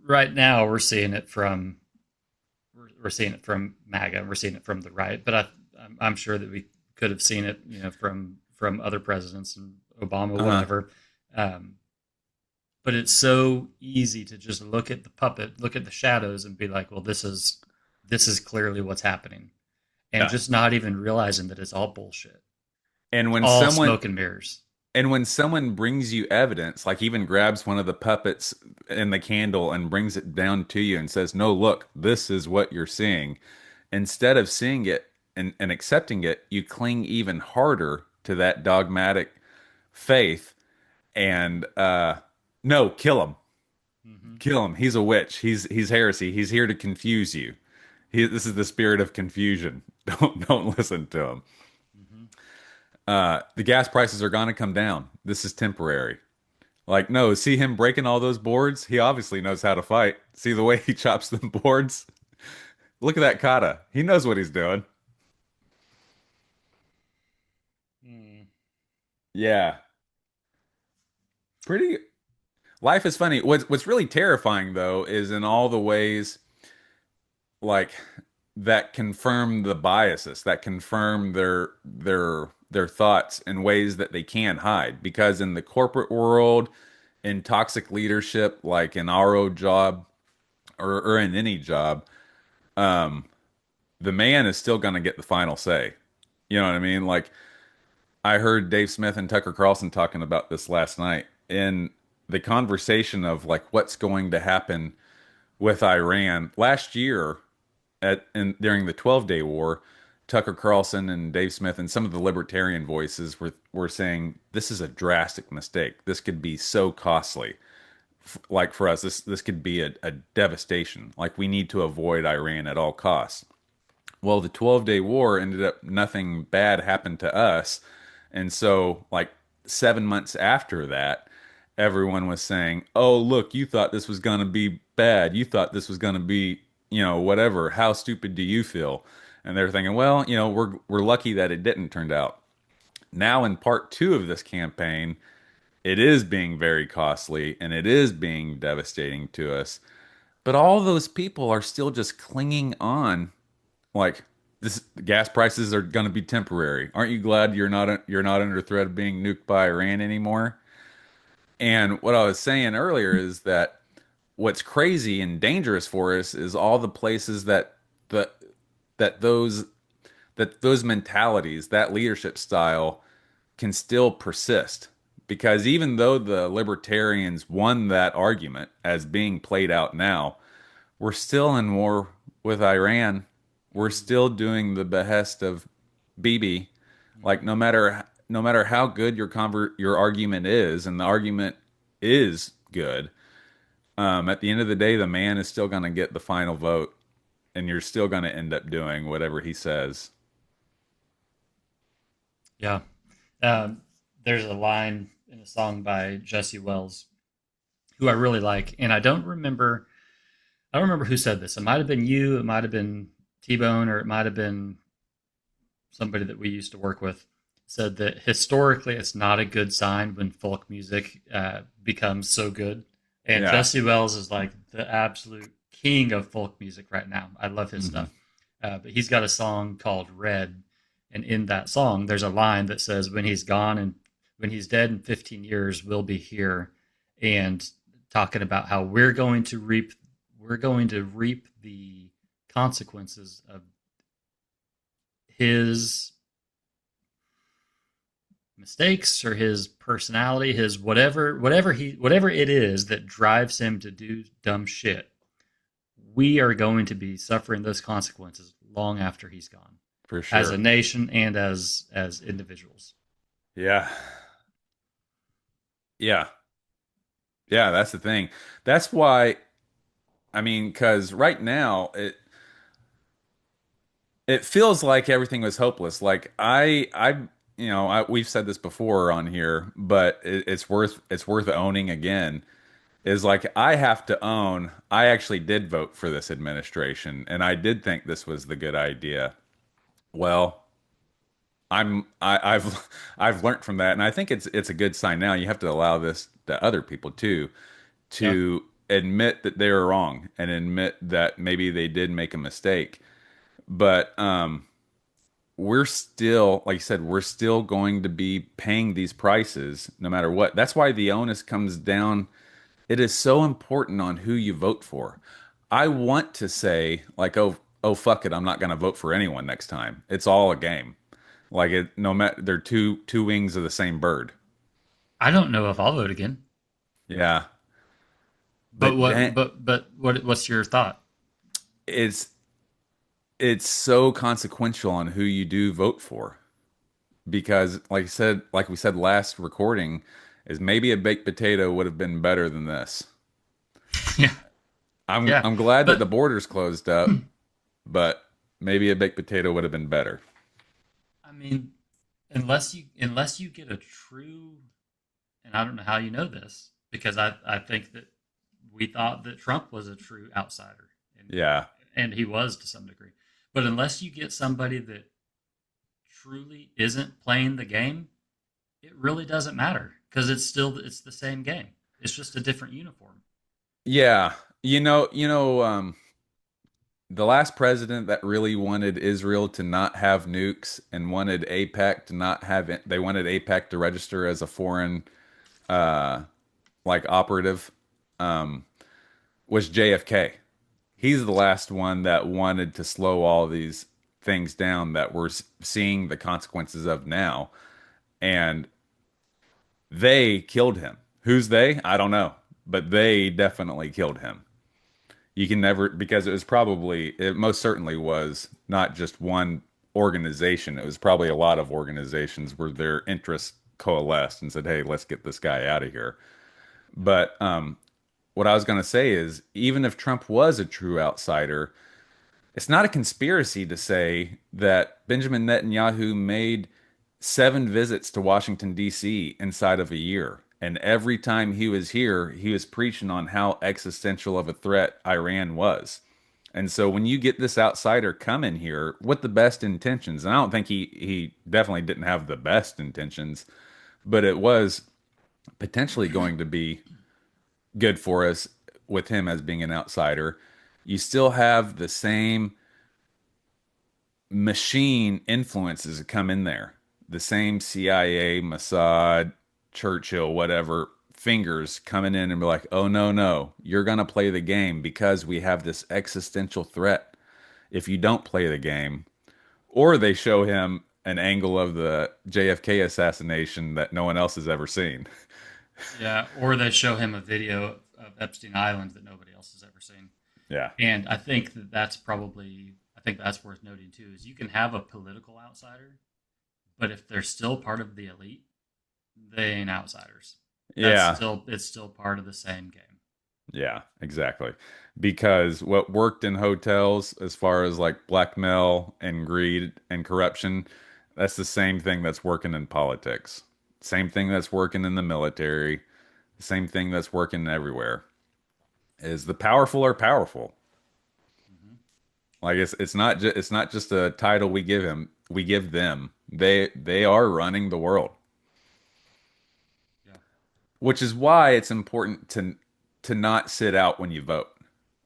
S2: right now we're seeing it from MAGA. We're seeing it from the right, but I'm sure that we could have seen it, from other presidents and Obama,
S1: Uh-huh.
S2: whatever. Um, but it's so easy to just look at the puppet, look at the shadows, and be like, "Well, this is clearly what's happening," and
S1: Yeah.
S2: just not even realizing that it's all bullshit.
S1: And
S2: It's
S1: when
S2: all
S1: someone
S2: smoke and mirrors.
S1: And when someone brings you evidence, like even grabs one of the puppets in the candle and brings it down to you and says, "No, look, this is what you're seeing," instead of seeing it and accepting it, you cling even harder to that dogmatic faith and no, kill him.
S2: Hmm.
S1: Kill him. He's a witch. He's heresy. He's here to confuse you. This is the spirit of confusion. Don't listen to him.
S2: Hmm.
S1: The gas prices are going to come down. This is temporary. Like, no, see him breaking all those boards? He obviously knows how to fight. See the way he chops them boards? Look at that kata. He knows what he's doing.
S2: Mm.
S1: Yeah. Pretty life is funny. What's really terrifying though is in all the ways like that confirm the biases, that confirm their thoughts in ways that they can't hide. Because in the corporate world, in toxic leadership, like in our old job or in any job, the man is still going to get the final say. You know what I mean? Like I heard Dave Smith and Tucker Carlson talking about this last night in the conversation of like what's going to happen with Iran last year during the 12-day war. Tucker Carlson and Dave Smith and some of the libertarian voices were saying this is a drastic mistake. This could be so costly. Like for us, this could be a devastation. Like we need to avoid Iran at all costs. Well, the 12-day war ended up nothing bad happened to us. And so, like 7 months after that, everyone was saying, "Oh, look, you thought this was going to be bad. You thought this was going to be, whatever. How stupid do you feel?" And they're thinking, "Well, we're lucky that it didn't turn out." Now in part 2 of this campaign, it is being very costly and it is being devastating to us. But all those people are still just clinging on like this gas prices are going to be temporary. Aren't you glad you're not under threat of being nuked by Iran anymore? And what I was saying earlier is that what's crazy and dangerous for us is all the places the that those mentalities, that leadership style can still persist. Because even though the libertarians won that argument as being played out now, we're still in war with Iran. We're
S2: Hmm.
S1: still doing the behest of Bibi. Like
S2: Hmm.
S1: no matter how good your argument is, and the argument is good, at the end of the day, the man is still going to get the final vote, and you're still going to end up doing whatever he says.
S2: Yeah. Um, there's a line in a song by Jesse Wells who I really like, and I don't remember who said this. It might have been you, it might have been T Bone, or it might have been somebody that we used to work with. Said that historically, it's not a good sign when folk music becomes so good. And
S1: Yeah.
S2: Jesse Wells is like the absolute king of folk music right now. I love his
S1: Hmm.
S2: stuff. But he's got a song called Red, and in that song, there's a line that says, "When he's gone and when he's dead in 15 years, we'll be here," and talking about how we're going to reap the consequences of his mistakes or his personality, his whatever it is that drives him to do dumb shit. We are going to be suffering those consequences long after he's gone,
S1: For
S2: as a
S1: sure.
S2: nation and as individuals.
S1: Yeah. Yeah. Yeah, that's the thing. That's why I mean, because right now it feels like everything was hopeless. Like we've said this before on here, but it's worth owning again. Is like I have to own. I actually did vote for this administration, and I did think this was the good idea. Well, I've I've learned from that, and I think it's a good sign now. You have to allow this to other people too,
S2: Yeah,
S1: to admit that they were wrong and admit that maybe they did make a mistake. But we're still, like you said, we're still going to be paying these prices no matter what. That's why the onus comes down. It is so important on who you vote for. I want to say, like, oh, fuck it, I'm not going to vote for anyone next time. It's all a game. Like it, no matter they're two wings of the same bird.
S2: I don't know if I'll vote again.
S1: Yeah,
S2: But
S1: but
S2: what?
S1: then
S2: What's your thought?
S1: it's it's so consequential on who you do vote for because, like we said last recording, is maybe a baked potato would have been better than this.
S2: Yeah, yeah.
S1: I'm glad that the
S2: But
S1: borders closed up, but maybe a baked potato would have been better.
S2: I mean, unless you get a true, and I don't know how you know this because I think that we thought that Trump was a true outsider,
S1: Yeah.
S2: and he was to some degree. But unless you get somebody that truly isn't playing the game, it really doesn't matter because it's the same game. It's just a different uniform.
S1: Yeah. The last president that really wanted Israel to not have nukes and wanted APAC to not have it, they wanted APAC to register as a foreign uh like operative um was JFK. He's the last one that wanted to slow all these things down that we're seeing the consequences of now. And they killed him. Who's they? I don't know. But they definitely killed him. You can never, because it most certainly was not just one organization. It was probably a lot of organizations where their interests coalesced and said, hey, let's get this guy out of here.
S2: Yep.
S1: But what I was going to say is, even if Trump was a true outsider, it's not a conspiracy to say that Benjamin Netanyahu made 7 visits to Washington, D.C. inside of a year. And every time he was here, he was preaching on how existential of a threat Iran was. And so when you get this outsider coming here with the best intentions, and I don't think he definitely didn't have the best intentions, but it was potentially going to be good for us with him as being an outsider. You still have the same machine influences that come in there. The same CIA, Mossad, Churchill, whatever fingers coming in and be like, oh, no, no, you're going to play the game because we have this existential threat if you don't play the game. Or they show him an angle of the JFK assassination that no one else has ever seen.
S2: Yeah, or they show him a video of Epstein Island that nobody else has ever seen.
S1: Yeah.
S2: And I think that I think that's worth noting too, is you can have a political outsider, but if they're still part of the elite, they ain't outsiders.
S1: Yeah.
S2: It's still part of the same game.
S1: Yeah, exactly. Because what worked in hotels as far as like blackmail and greed and corruption, that's the same thing that's working in politics. Same thing that's working in the military, same thing that's working everywhere. Is the powerful are powerful.
S2: Hmm.
S1: Like it's not just a title we give him, we give them. They are running the world.
S2: Yeah.
S1: Which is why it's important to not sit out when you vote.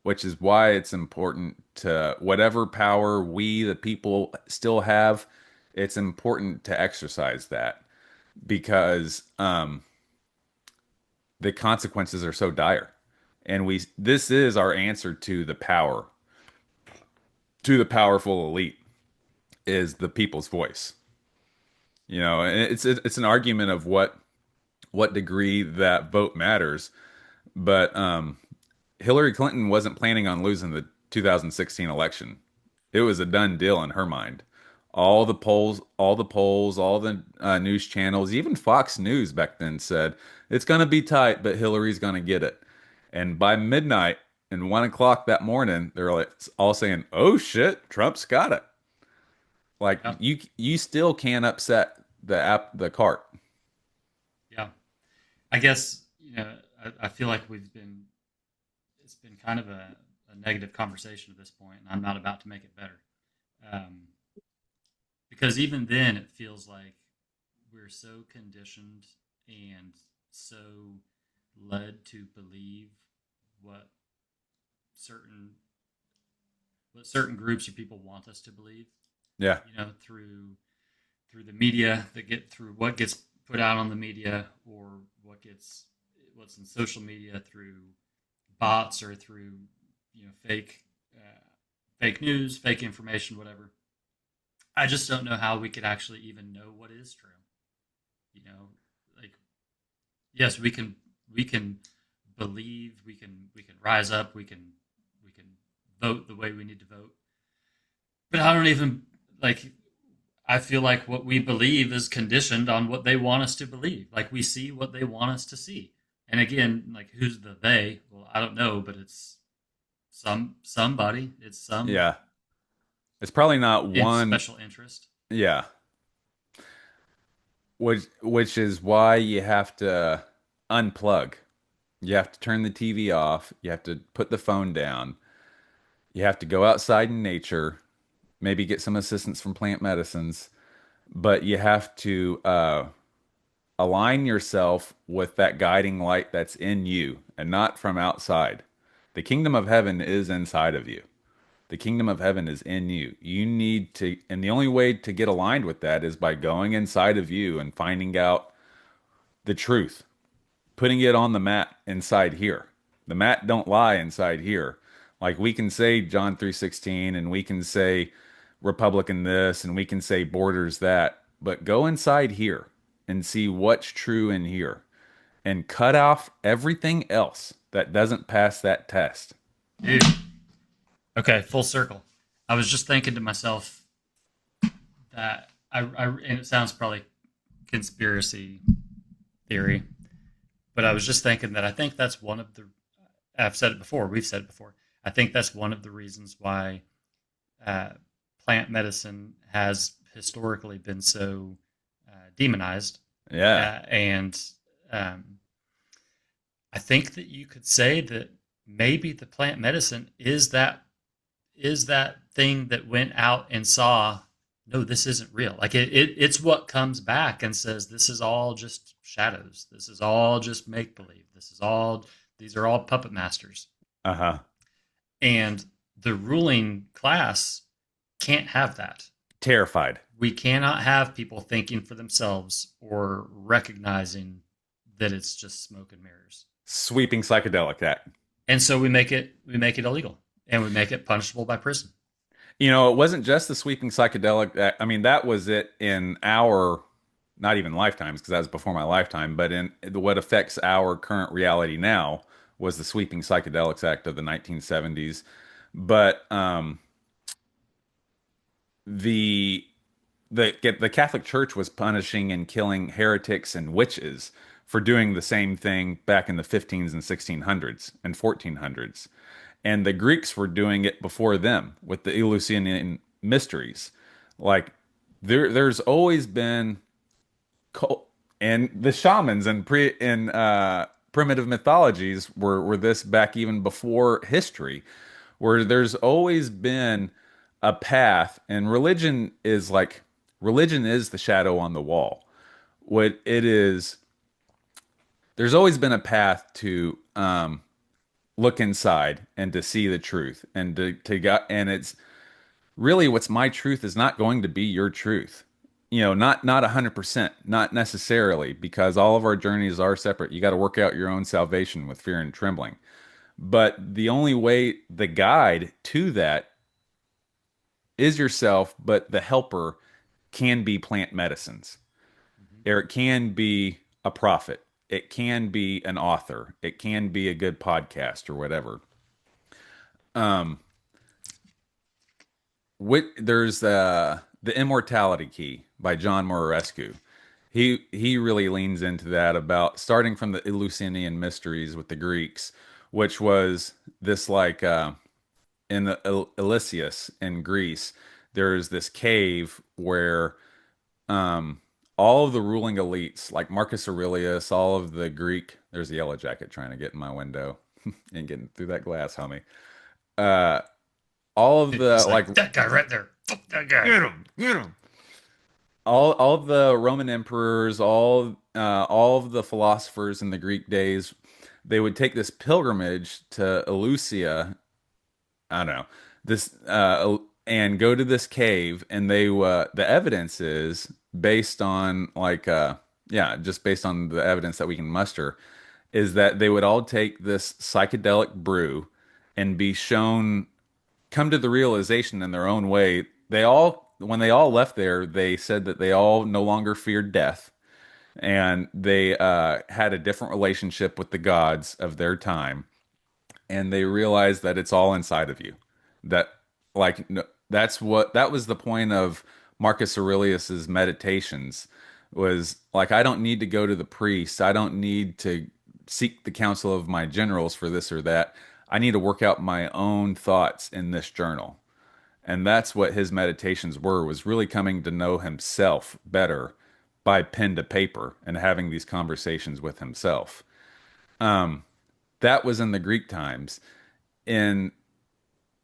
S1: Which is why it's important to whatever power we the people still have, it's important to exercise that because the consequences are so dire. And we this is our answer to the power, to the powerful elite is the people's voice. And it's an argument of what degree that vote matters, but Hillary Clinton wasn't planning on losing the 2016 election. It was a done deal in her mind. All the news channels, even Fox News back then said it's going to be tight, but Hillary's going to get it. And by midnight and 1 o'clock that morning, they're like all saying, "Oh shit, Trump's got it." Like
S2: Yeah.
S1: you still can't upset the cart.
S2: Yeah. I guess, I feel like it's been kind of a negative conversation at this point, and I'm not about to make it better. Um, because even then, it feels like we're so conditioned and so led to believe what certain certain groups or people want us to believe,
S1: Yeah.
S2: through the media, that get through what gets put out on the media, or what's in social media through bots, or through fake news, fake information, whatever. I just don't know how we could actually even know what is true. You know, like Yes, we can believe, we can rise up, we can vote the way we need to vote. But I don't even like I feel like what we believe is conditioned on what they want us to believe. Like we see what they want us to see. And again, like who's the they? Well, I don't know, but it's somebody. It's some
S1: Yeah. It's probably not
S2: in
S1: one.
S2: special interest.
S1: Yeah. Which is why you have to unplug. You have to turn the TV off. You have to put the phone down. You have to go outside in nature, maybe get some assistance from plant medicines, but you have to align yourself with that guiding light that's in you and not from outside. The kingdom of heaven is inside of you. The kingdom of heaven is in you. You need to, and the only way to get aligned with that is by going inside of you and finding out the truth, putting it on the mat inside here. The mat don't lie inside here. Like we can say John 3:16 and we can say Republican this and we can say borders that, but go inside here and see what's true in here and cut off everything else that doesn't pass that test.
S2: Dude. Okay, full circle. I was just thinking to myself that and it sounds probably conspiracy theory, but I was just thinking that I think that's one of the I've said it before. We've said it before. I think that's one of the reasons why uh, plant medicine has historically been so demonized,
S1: Yeah.
S2: and um, I think that you could say that maybe the plant medicine is that thing that went out and saw no, this isn't real. Like it's what comes back and says this is all just shadows. This is all just make believe. These are all puppet masters.
S1: Uh-huh.
S2: And the ruling class can't have that.
S1: Terrified.
S2: We cannot have people thinking for themselves or recognizing that it's just smoke and mirrors.
S1: Sweeping psychedelic act.
S2: And so we make it illegal and we make it punishable by prison.
S1: You know, it wasn't just the sweeping psychedelic. I mean, that was it in our, not even lifetimes, because that was before my lifetime, but in what affects our current reality now was the sweeping psychedelics act of the 1970s. But the the Catholic Church was punishing and killing heretics and witches for doing the same thing back in the 15s and 1600s and 1400s. And the Greeks were doing it before them with the Eleusinian mysteries. Like there's always been cult, and the shamans and pre in primitive mythologies were this back even before history, where there's always been a path, and religion is the shadow on the wall. What it is, there's always been a path to look inside and to see the truth and to get, and it's really what's my truth is not going to be your truth. You know, not 100%, not necessarily, because all of our journeys are separate. You got to work out your own salvation with fear and trembling. But the only way, the guide to that is yourself, but the helper can be plant medicines,
S2: Mm-hmm.
S1: or it can be a prophet. It can be an author. It can be a good podcast or whatever. Um, there's the Immortality Key by John Morescu. He really leans into that about starting from the Eleusinian mysteries with the Greeks, which was this like in the Elysius in Greece. There's this cave where all of the ruling elites, like Marcus Aurelius, all of the Greek. There's a yellow jacket trying to get in my window and getting through that glass, homie. Uh, all of the
S2: He's
S1: like
S2: like that guy right there. Fuck that guy.
S1: get him. All of the Roman emperors, all of the philosophers in the Greek days, they would take this pilgrimage to Eleusia. I don't know this and go to this cave, and the evidence is based on yeah, just based on the evidence that we can muster, is that they would all take this psychedelic brew and be shown come to the realization in their own way. They all, when they all left there, they said that they all no longer feared death. and they had a different relationship with the gods of their time, and they realized that it's all inside of you. That like that was the point of Marcus Aurelius's meditations, was like, I don't need to go to the priest. I don't need to seek the counsel of my generals for this or that. I need to work out my own thoughts in this journal. And that's what his meditations were, was really coming to know himself better by pen to paper and having these conversations with himself. That was in the Greek times. In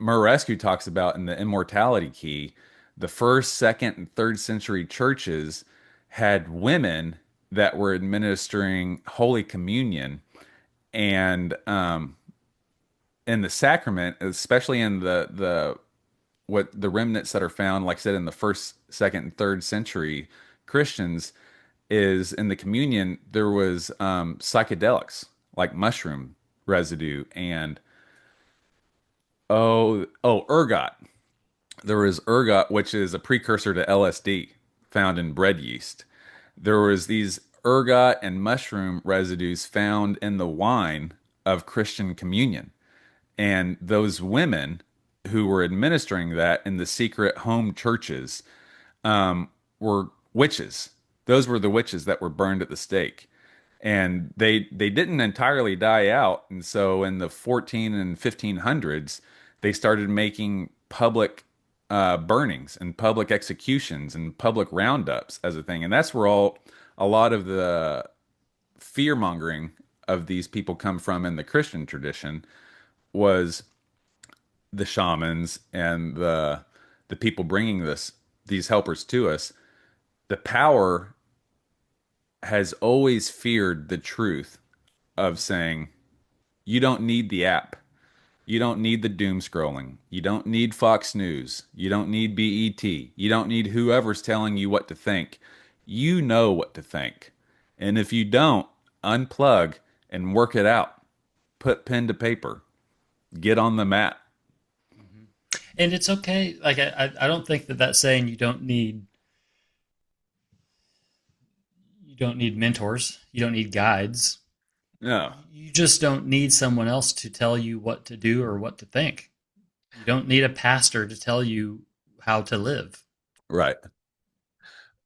S1: Morescu talks about in the Immortality Key, the first, second, and third century churches had women that were administering Holy Communion, and in the sacrament, especially in the what the remnants that are found, like I said, in the first, second, and third century Christians, is in the communion there was psychedelics like mushroom residue and ergot. There was ergot, which is a precursor to LSD, found in bread yeast. There was these ergot and mushroom residues found in the wine of Christian communion. And those women who were administering that in the secret home churches were witches. Those were the witches that were burned at the stake. And they didn't entirely die out. And so in the 14 and 1500s, they started making public burnings and public executions and public roundups as a thing. And that's where a lot of the fear mongering of these people come from in the Christian tradition, was the shamans and the people bringing these helpers to us. The power has always feared the truth of saying, you don't need the app. You don't need the doom scrolling. You don't need Fox News. You don't need BET. You don't need whoever's telling you what to think. You know what to think. And if you don't, unplug and work it out. Put pen to paper. Get on the mat.
S2: Mm-hmm. And it's okay. Like I don't think that that's saying you don't need mentors, you don't need guides.
S1: No,
S2: You just don't need someone else to tell you what to do or what to think. You don't need a pastor to tell you how to live.
S1: right.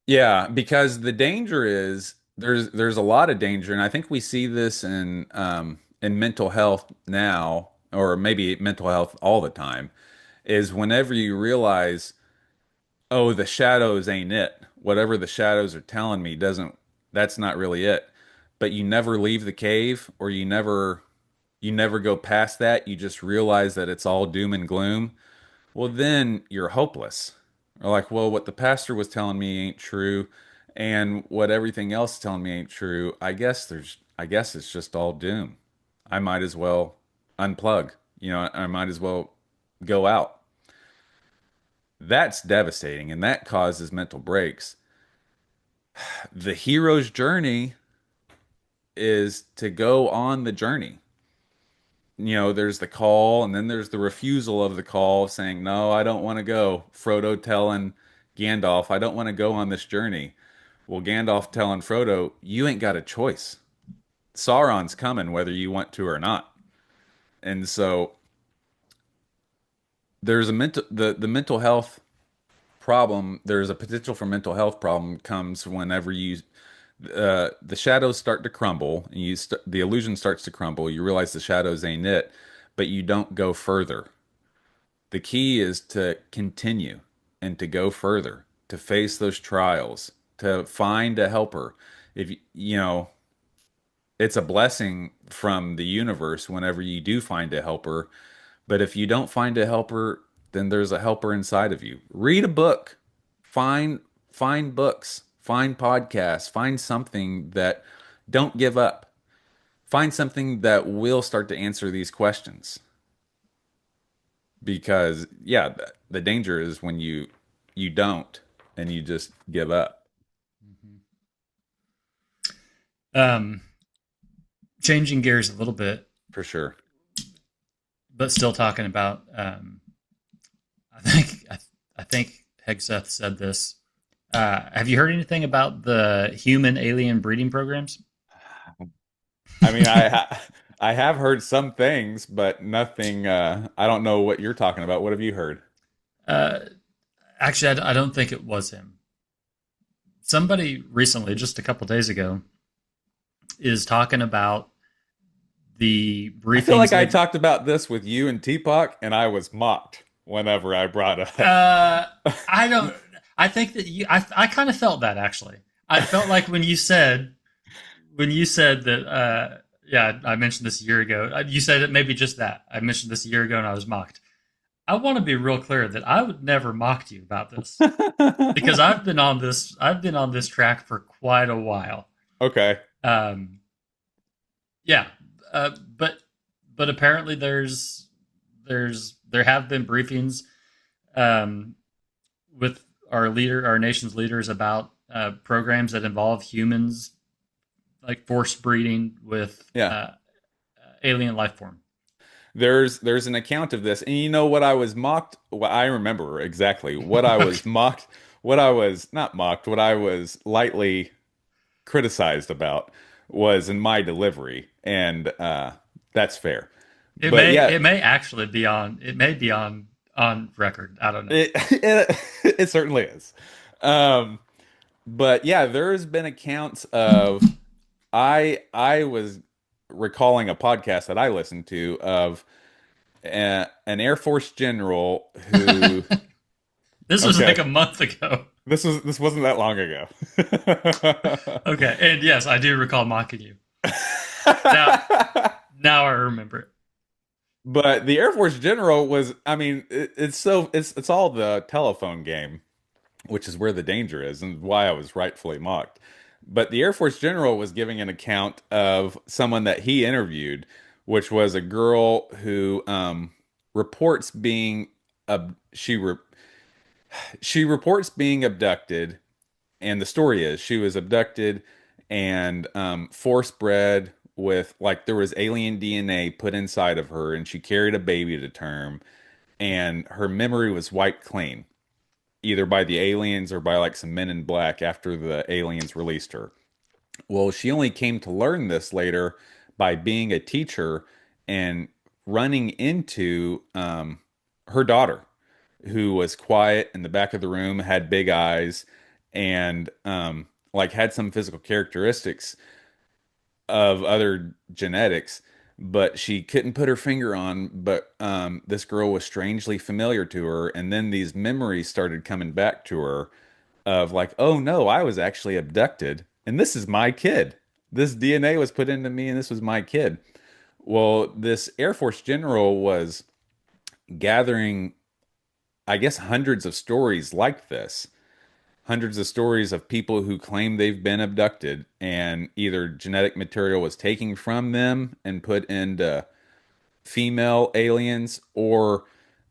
S1: Yeah, because the danger is there's a lot of danger, and I think we see this in mental health now, or maybe mental health all the time, is whenever you realize, oh, the shadows ain't it. Whatever the shadows are telling me doesn't, that's not really it. But you never leave the cave, or you never go past that. You just realize that it's all doom and gloom. Well, then you're hopeless. Or like, well, what the pastor was telling me ain't true, and what everything else is telling me ain't true. I guess it's just all doom. I might as well unplug. I might as well go out. That's devastating, and that causes mental breaks. The hero's journey is to go on the journey. There's the call, and then there's the refusal of the call, saying, no, I don't want to go. Frodo telling Gandalf, I don't want to go on this journey. Well, Gandalf telling Frodo, you ain't got a choice. Sauron's coming whether you want to or not. And so there's the mental health problem. There's a potential for mental health problem comes whenever the shadows start to crumble, and the illusion starts to crumble. You realize the shadows ain't it, but you don't go further. The key is to continue and to go further, to face those trials, to find a helper. If it's a blessing from the universe whenever you do find a helper. But if you don't find a helper, then there's a helper inside of you. Read a book, find find books, find podcasts, find something that, don't give up. Find something that will start to answer these questions. Because yeah, the danger is when you don't, and you just give up.
S2: Mm-hmm. Um, Changing gears a little bit,
S1: For sure.
S2: but still talking about. I think Hegseth said this. Have you heard anything about the human alien breeding programs?
S1: I mean, I have heard some things, but nothing. I don't know what you're talking about. What have you heard?
S2: uh, Actually, I don't think it was him. Somebody recently, just a couple days ago, is talking about the
S1: I feel like
S2: briefings
S1: I
S2: they've.
S1: talked about this with you and Teapot, and I was mocked whenever I brought it up.
S2: Uh, I don't. I think that you. I kind of felt that actually. I felt like when you said that. Yeah, I mentioned this a year ago. You said it maybe just that. I mentioned this a year ago, and I was mocked. I want to be real clear that I would never mock you about this because I've been on this. I've been on this track for quite a while.
S1: Okay.
S2: Um, yeah, but apparently there have been briefings um, with our nation's leaders about programs that involve humans, like forced breeding with
S1: Yeah.
S2: alien life form.
S1: There's an account of this, and you know what I was mocked. What I remember exactly what I
S2: Okay.
S1: was mocked. What I was not mocked. What I was lightly criticized about was in my delivery, and that's fair. But yeah,
S2: It may actually be on it may be on record. I don't know.
S1: it certainly is. Um, but yeah, there's been accounts of I was recalling a podcast that I listened to of an Air Force general who
S2: This was
S1: okay,
S2: like a month ago.
S1: this wasn't that long ago.
S2: Okay, and yes, I do recall mocking you. Now now I remember it.
S1: But the Air Force general was, I mean, it's all the telephone game, which is where the danger is and why I was rightfully mocked. But the Air Force general was giving an account of someone that he interviewed, which was a girl who reports being she reports being abducted, and the story is she was abducted and force bred with like there was alien DNA put inside of her, and she carried a baby to term, and her memory was wiped clean, either by the aliens or by like some men in black after the aliens released her. Well, she only came to learn this later by being a teacher and running into her daughter, who was quiet in the back of the room, had big eyes, and like had some physical characteristics of other genetics, but she couldn't put her finger on. But this girl was strangely familiar to her, and then these memories started coming back to her of like, oh no, I was actually abducted, and this is my kid. This DNA was put into me, and this was my kid. Well, this Air Force general was gathering, I guess, hundreds of stories like this, hundreds of stories of people who claim they've been abducted, and either genetic material was taken from them and put into female aliens, or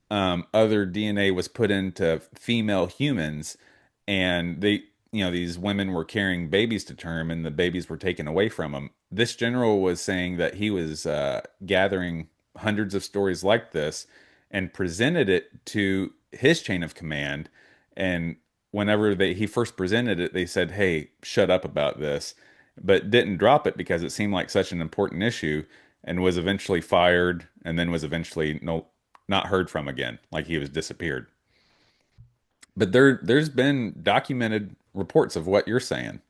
S1: other DNA was put into female humans, and these women were carrying babies to term, and the babies were taken away from them. This general was saying that he was gathering hundreds of stories like this and presented it to his chain of command. And whenever he first presented it, they said, "Hey, shut up about this," but didn't drop it because it seemed like such an important issue, and was eventually fired, and then was eventually not heard from again, like he was disappeared. But there's been documented reports of what you're saying.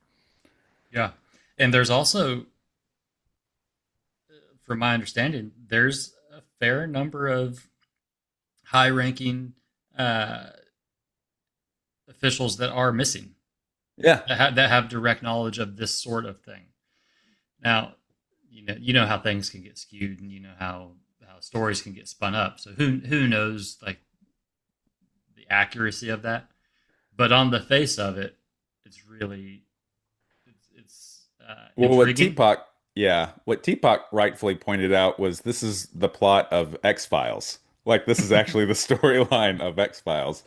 S2: Yeah, and there's also, from my understanding, there's a fair number of high-ranking uh, officials that are missing
S1: Yeah.
S2: that have direct knowledge of this sort of thing. Now, you know how things can get skewed, and you know how stories can get spun up. So who knows like the accuracy of that? But on the face of it, it's really it's
S1: Well,
S2: intriguing.
S1: what Teapot rightfully pointed out was this is the plot of X-Files. Like this is actually the storyline of X-Files.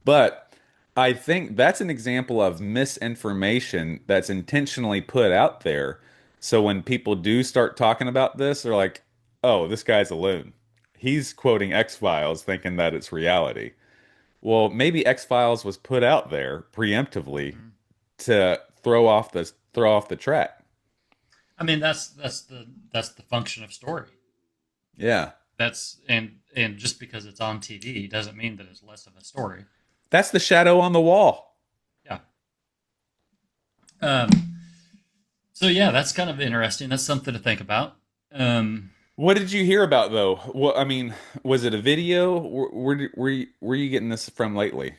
S1: But I think that's an example of misinformation that's intentionally put out there. So when people do start talking about this, they're like, "Oh, this guy's a loon. He's quoting X-Files thinking that it's reality." Well, maybe X-Files was put out there preemptively
S2: Mhm.
S1: to throw off the track.
S2: I mean, that's the function of story.
S1: Yeah.
S2: That's and just because it's on TV doesn't mean that it's less of a story.
S1: That's the shadow on the wall.
S2: Yeah. Um, so yeah, that's kind of interesting. That's something to think about. Um,
S1: What did you hear about though? Well, I mean, was it a video? Where you getting this from lately?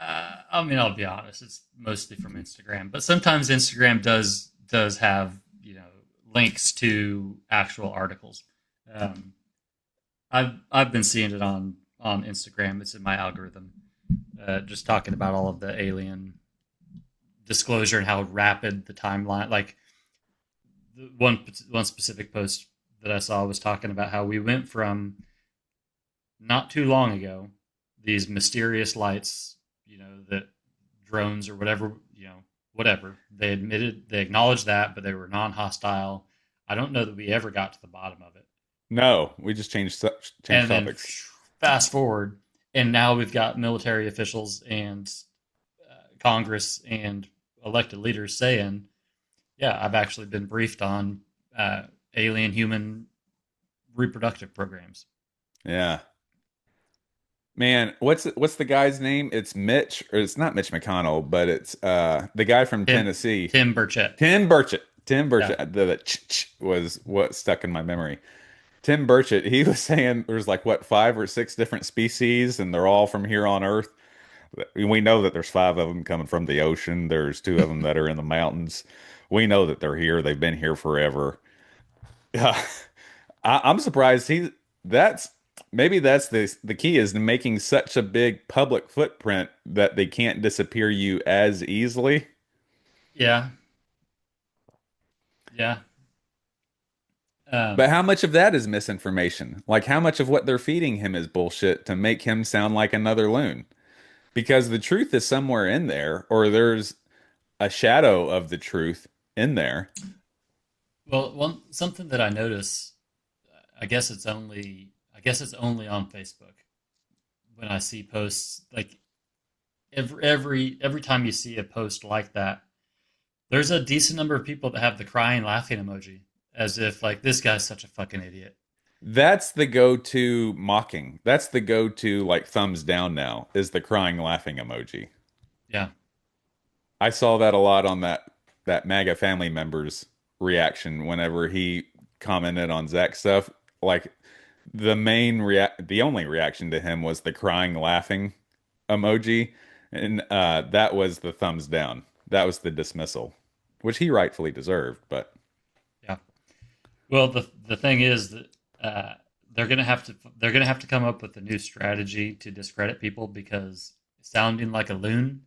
S2: I mean, I'll be honest; it's mostly from Instagram, but sometimes Instagram does have links to actual articles. Um, I've been seeing it on Instagram. It's in my algorithm, just talking about all of the alien disclosure and how rapid the timeline. Like one specific post that I saw was talking about how we went from not too long ago these mysterious lights, that drones or whatever, whatever they admitted, they acknowledged that, but they were non-hostile. I don't know that we ever got to the bottom of it.
S1: No, we just changed
S2: And then
S1: topics.
S2: fast forward, and now we've got military officials and Congress and elected leaders saying, "Yeah, I've actually been briefed on alien human reproductive programs."
S1: Yeah. Man, what's the guy's name? It's Mitch, or it's not Mitch McConnell, but it's the guy from
S2: Tim
S1: Tennessee.
S2: Tim Burchett.
S1: Tim Burchett. Tim
S2: Yeah,
S1: Burchett. The was what stuck in my memory. Tim Burchett, he was saying there's like what, five or six different species, and they're all from here on Earth. We know that there's five of them coming from the ocean. There's two of them that are in the mountains. We know that they're here. They've been here forever. Yeah, I'm surprised he. That's maybe that's the key is making such a big public footprint that they can't disappear you as easily.
S2: yeah, yeah.
S1: But
S2: Um,
S1: how much of that is misinformation? Like how much of what they're feeding him is bullshit to make him sound like another loon? Because the truth is somewhere in there, or there's a shadow of the truth in there.
S2: well, one something that I notice, I guess it's only on Facebook when I see posts like every time you see a post like that, there's a decent number of people that have the crying laughing emoji as if like this guy's such a fucking idiot.
S1: That's the go-to mocking. That's the go-to like thumbs down now is the crying laughing emoji.
S2: Yeah,
S1: I saw that a lot on that MAGA family member's reaction whenever he commented on Zach's stuff. Like the only reaction to him was the crying laughing emoji, and that was the thumbs down. That was the dismissal, which he rightfully deserved. But
S2: yeah. Well, the thing is that they're gonna have to come up with a new strategy to discredit people because sounding like a loon.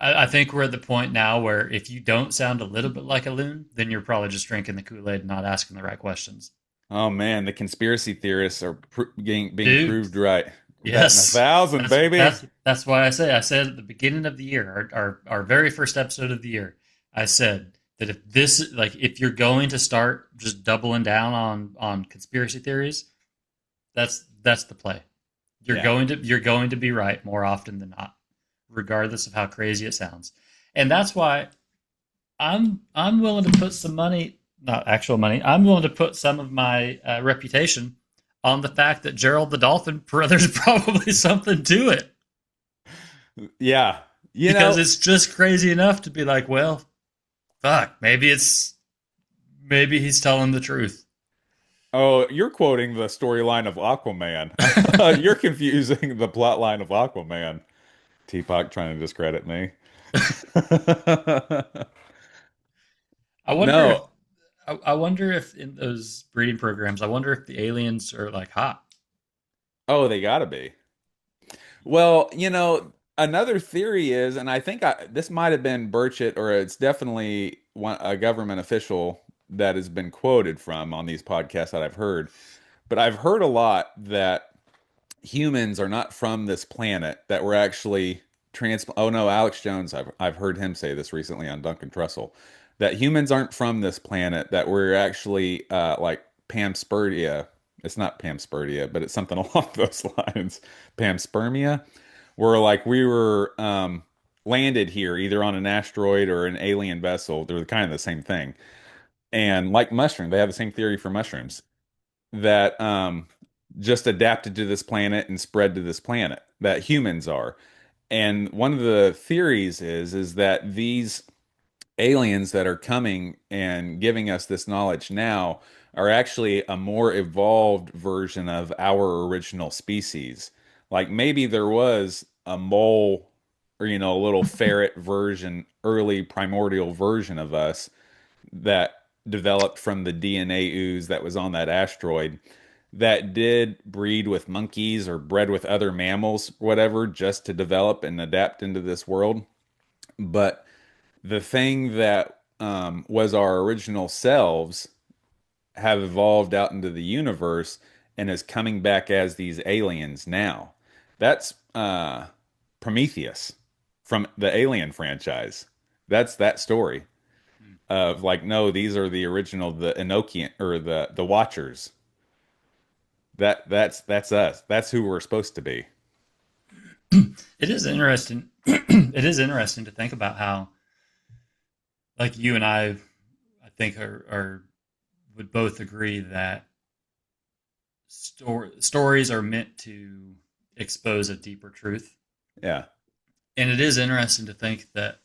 S2: I think we're at the point now where if you don't sound a little bit like a loon, then you're probably just drinking the Kool Aid and not asking the right questions.
S1: oh man, the conspiracy theorists are being
S2: Dude,
S1: proved right. Batting a
S2: yes,
S1: thousand,
S2: that's
S1: baby.
S2: that's that's why I said at the beginning of the year, our very first episode of the year, I said that if you're going to start just doubling down on conspiracy theories, that's the play. You're
S1: Yeah.
S2: going to you're going to be right more often than not, regardless of how crazy it sounds. And that's why I'm willing to put some money, not actual money. I'm willing to put some of my reputation on the fact that Gerald the Dolphin, there's probably something to it
S1: Yeah. You
S2: because
S1: know,
S2: it's just crazy enough to be like, well, fuck, maybe he's telling the truth.
S1: oh, you're quoting the storyline of Aquaman. You're confusing the plot line of Aquaman. Teapot trying to discredit me.
S2: I wonder if
S1: No.
S2: I wonder if in those breeding programs, I wonder if the aliens are like hot.
S1: Oh, they gotta be. Well, another theory is, and I think this might have been Burchett, or it's definitely a government official that has been quoted from on these podcasts that I've heard. But I've heard a lot that humans are not from this planet, that we're actually oh no, Alex Jones, I've heard him say this recently on Duncan Trussell, that humans aren't from this planet, that we're actually like Panspermia, it's not Pamsperdia, but it's something along those lines. Pamspermia, where like we were landed here either on an asteroid or an alien vessel. They're kind of the same thing. And like mushroom, they have the same theory for mushrooms that just adapted to this planet and spread to this planet that humans are. And one of the theories is that these aliens that are coming and giving us this knowledge now are actually a more evolved version of our original species. Like maybe there was a mole or, a little ferret version, early primordial version of us that developed from the DNA ooze that was on that asteroid that did breed with monkeys or bred with other mammals, whatever, just to develop and adapt into this world. But the thing that was our original selves have evolved out into the universe and is coming back as these aliens now. That's Prometheus from the Alien franchise. That's that story
S2: Hmm.
S1: of like, no, these are the original, the Enochian or the Watchers. That's us. That's who we're supposed to be.
S2: It is interesting. It is interesting to think about how, like you and I think are would both agree that stories are meant to expose a deeper truth.
S1: Yeah.
S2: And it is interesting to think that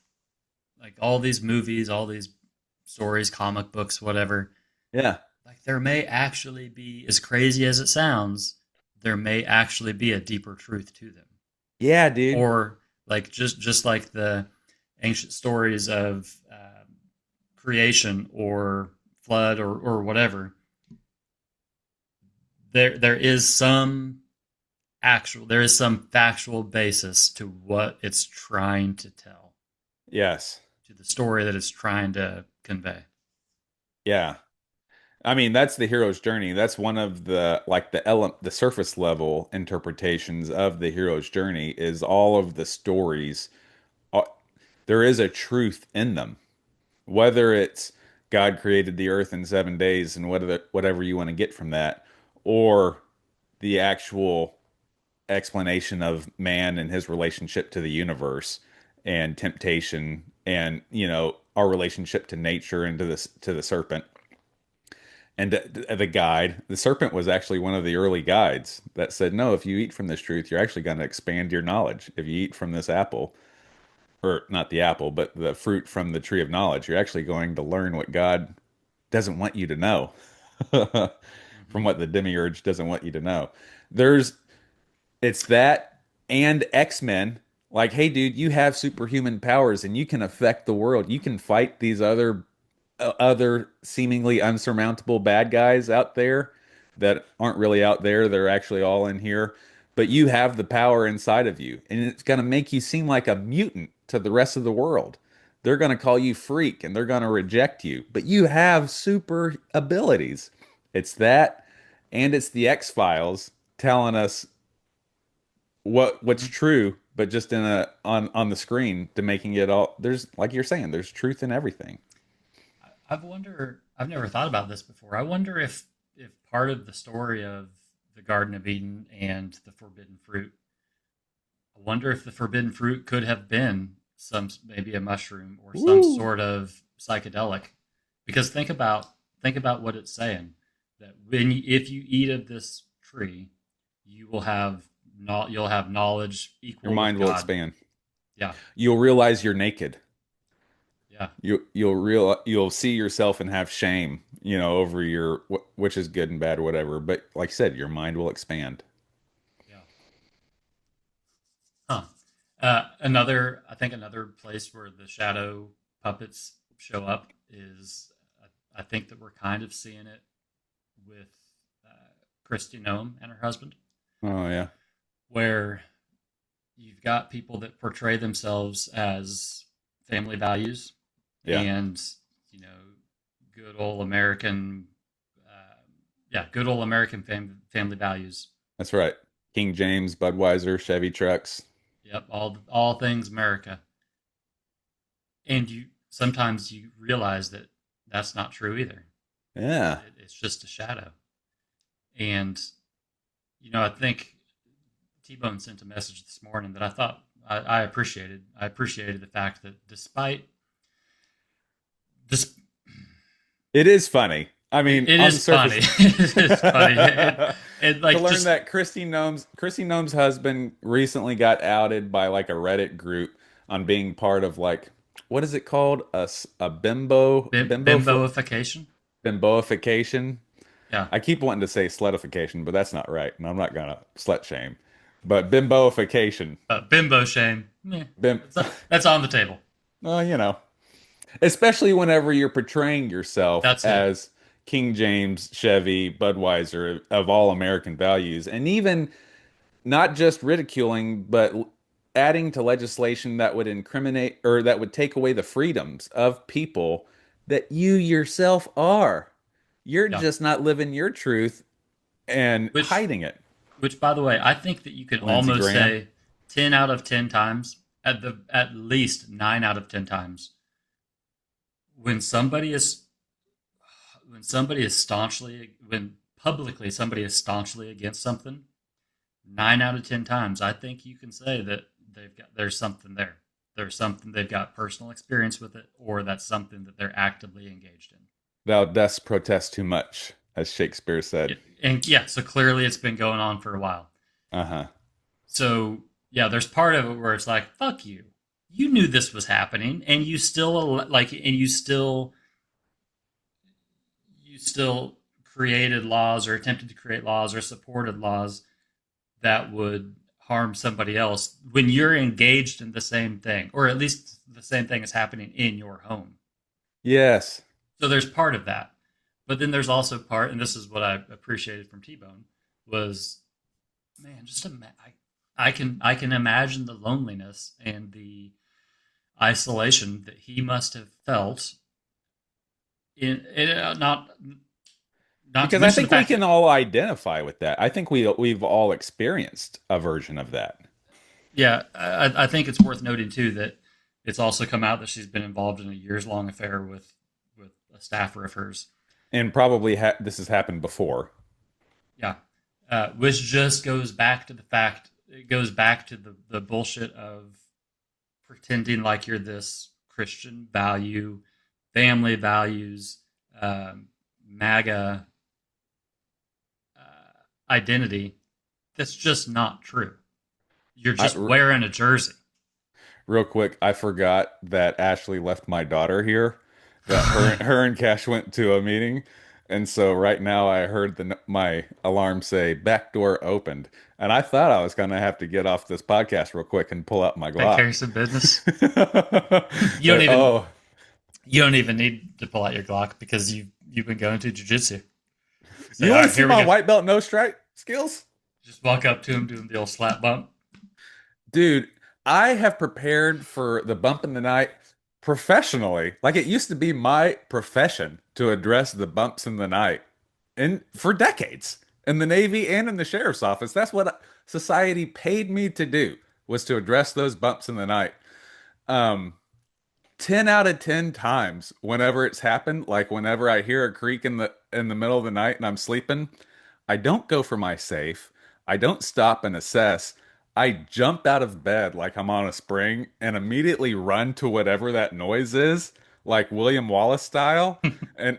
S2: like all these movies, all these stories, comic books, whatever,
S1: Yeah.
S2: like there may actually be, as crazy as it sounds, there may actually be a deeper truth to them.
S1: Yeah, dude.
S2: Or like just like the ancient stories of creation or flood or whatever, there is some there is some factual basis to what it's trying to tell,
S1: Yes.
S2: to the story that it's trying to convey.
S1: Yeah. I mean, that's the hero's journey. That's one of the like the surface level interpretations of the hero's journey is all of the stories. Uh, There is a truth in them, whether it's God created the earth in 7 days and whatever you want to get from that, or the actual explanation of man and his relationship to the universe and temptation and, our relationship to nature and to the serpent. And the guide, the serpent was actually one of the early guides that said, no, if you eat from this truth, you're actually going to expand your knowledge. If you eat from this apple, or not the apple, but the fruit from the tree of knowledge, you're actually going to learn what God doesn't want you to know, from
S2: Mm-hmm.
S1: what the demiurge doesn't want you to know. There's, it's that and X-Men. Like, hey, dude, you have superhuman powers and you can affect the world. You can fight these other seemingly unsurmountable bad guys out there that aren't really out there. They're actually all in here. But you have the power inside of you, and it's going to make you seem like a mutant to the rest of the world. They're going to call you freak and they're going to reject you, but you have super abilities. It's that, and it's the X-Files telling us what's
S2: Mm-hmm.
S1: true, but just in a on the screen to making it all there's like you're saying, there's truth in everything.
S2: I've wonder. I've never thought about this before. I wonder if part of the story of the Garden of Eden and the forbidden fruit. I wonder if the forbidden fruit could have been some maybe a mushroom or some
S1: Woo.
S2: sort of psychedelic. Because think about what it's saying that if you eat of this tree, you will have not you'll have knowledge
S1: Your
S2: equal with
S1: mind will
S2: God.
S1: expand.
S2: Yeah,
S1: You'll realize you're naked.
S2: yeah,
S1: You'll see yourself and have shame, over which is good and bad, whatever. But like I said, your mind will expand.
S2: yeah. Huh. I think another place where the shadow puppets show up is, I think that we're kind of seeing it with Christy Nome and her husband,
S1: Oh yeah.
S2: where you've got people that portray themselves as family values
S1: Yeah.
S2: and, you know, good old American, yeah, good old American family values.
S1: That's right. King James, Budweiser, Chevy trucks.
S2: Yep, all things America. And you sometimes you realize that that's not true either.
S1: Yeah.
S2: It's just a shadow. And I think T-Bone sent a message this morning that I thought I appreciated. I appreciated the fact that despite this,
S1: It is funny. I mean,
S2: it
S1: on the
S2: is funny.
S1: surface,
S2: It is funny. It
S1: to
S2: like
S1: learn
S2: just
S1: that Christy Gnome's husband recently got outed by like a Reddit group on being part of like what is it called? A
S2: bimboification.
S1: bimboification.
S2: Yeah,
S1: I keep wanting to say slutification, but that's not right, and I'm not gonna slut shame. But bimboification.
S2: bimbo shame.
S1: Bim
S2: That's on the table.
S1: well, especially whenever you're portraying yourself
S2: That's it.
S1: as King James, Chevy, Budweiser of all American values, and even not just ridiculing, but adding to legislation that would incriminate or that would take away the freedoms of people that you yourself are. You're
S2: Yeah.
S1: just not living your truth and
S2: Which
S1: hiding it.
S2: Which, by the way, I think that you could
S1: Lindsey
S2: almost
S1: Graham.
S2: say 10 out of 10 times, at least 9 out of 10 times, when somebody is when publicly somebody is staunchly against something, 9 out of 10 times, I think you can say that there's something there. There's something they've got personal experience with it, or that's something that they're actively engaged in.
S1: Thou dost protest too much, as Shakespeare said.
S2: And yeah, so clearly it's been going on for a while.
S1: Uh-huh.
S2: So yeah, there's part of it where it's like, fuck you. You knew this was happening, and you still created laws or attempted to create laws or supported laws that would harm somebody else when you're engaged in the same thing, or at least the same thing is happening in your home.
S1: Yes.
S2: So there's part of that, but then there's also part, and this is what I appreciated from T Bone was, man, I can imagine the loneliness and the isolation that he must have felt in not to
S1: Because I
S2: mention the
S1: think we
S2: fact
S1: can
S2: that,
S1: all identify with that. I think we've all experienced a version of that.
S2: yeah, I think it's worth noting too that it's also come out that she's been involved in a years long affair with a staffer of hers.
S1: And probably this has happened before.
S2: Yeah, which just goes back to the fact, it goes back to the bullshit of pretending like you're this Christian value, family values, MAGA identity. That's just not true. You're
S1: I,
S2: just wearing a jersey.
S1: Real quick, I forgot that Ashley left my daughter here. That her and Cash went to a meeting, and so right now I heard my alarm say "back door opened," and I thought I was gonna have to get off this podcast real quick and pull out my
S2: Take
S1: Glock.
S2: care of some business. you don't
S1: But,
S2: even
S1: oh,
S2: you don't even need to pull out your Glock because you've been going to jujitsu. Say,
S1: you
S2: all
S1: want to
S2: right,
S1: see
S2: here we
S1: my
S2: go.
S1: white belt no strike skills?
S2: Just walk up to him, do the old slap bump.
S1: Dude, I have prepared for the bump in the night professionally. Like it used to be my profession to address the bumps in the night and for decades in the Navy and in the sheriff's office. That's what society paid me to do was to address those bumps in the night. Um, 10 out of 10 times whenever it's happened, like whenever I hear a creak in the middle of the night and I'm sleeping, I don't go for my safe. I don't stop and assess. I jump out of bed like I'm on a spring and immediately run to whatever that noise is, like William Wallace style. And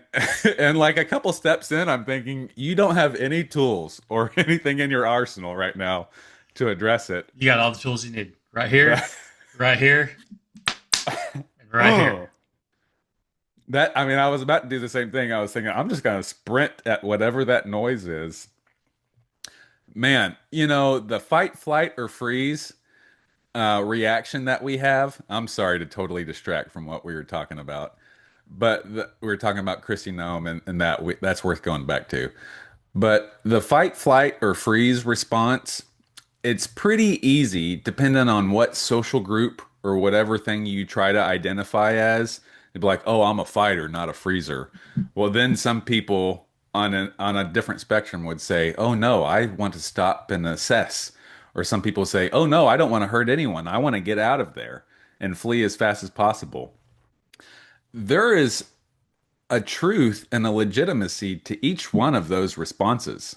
S1: and like a couple steps in, I'm thinking, you don't have any tools or anything in your arsenal right now to address it.
S2: You got all the tools you need right here, and right here.
S1: Oh. I mean, I was about to do the same thing. I was thinking, I'm just gonna sprint at whatever that noise is. Man, the fight, flight, or freeze reaction that we have. I'm sorry to totally distract from what we were talking about, but we were talking about Chrissy Nome and that's worth going back to. But the fight, flight, or freeze response, it's pretty easy depending on what social group or whatever thing you try to identify as. They'd be like, "Oh, I'm a fighter, not a freezer." Well, then some people on a different spectrum would say, "Oh no, I want to stop and assess." Or some people say, "Oh no, I don't want to hurt anyone. I want to get out of there and flee as fast as possible." There is a truth and a legitimacy to each one of those responses.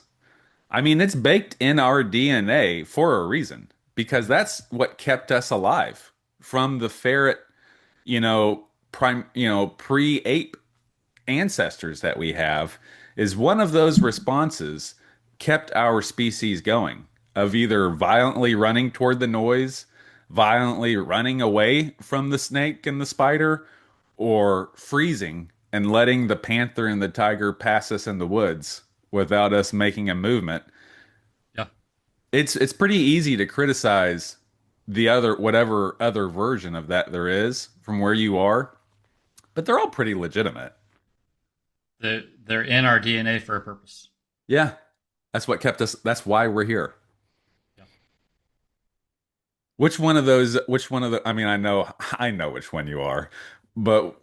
S1: I mean, it's baked in our DNA for a reason because that's what kept us alive from the ferret, pre-ape ancestors that we have is one of those responses kept our species going of either violently running toward the noise, violently running away from the snake and the spider, or freezing and letting the panther and the tiger pass us in the woods without us making a movement.
S2: Yeah.
S1: It's pretty easy to criticize the other whatever other version of that there is from where you are, but they're all pretty legitimate.
S2: They're in our DNA for a purpose.
S1: Yeah. That's what kept us, that's why we're here.
S2: Yeah.
S1: Which one of the, I mean, I know which one you are, but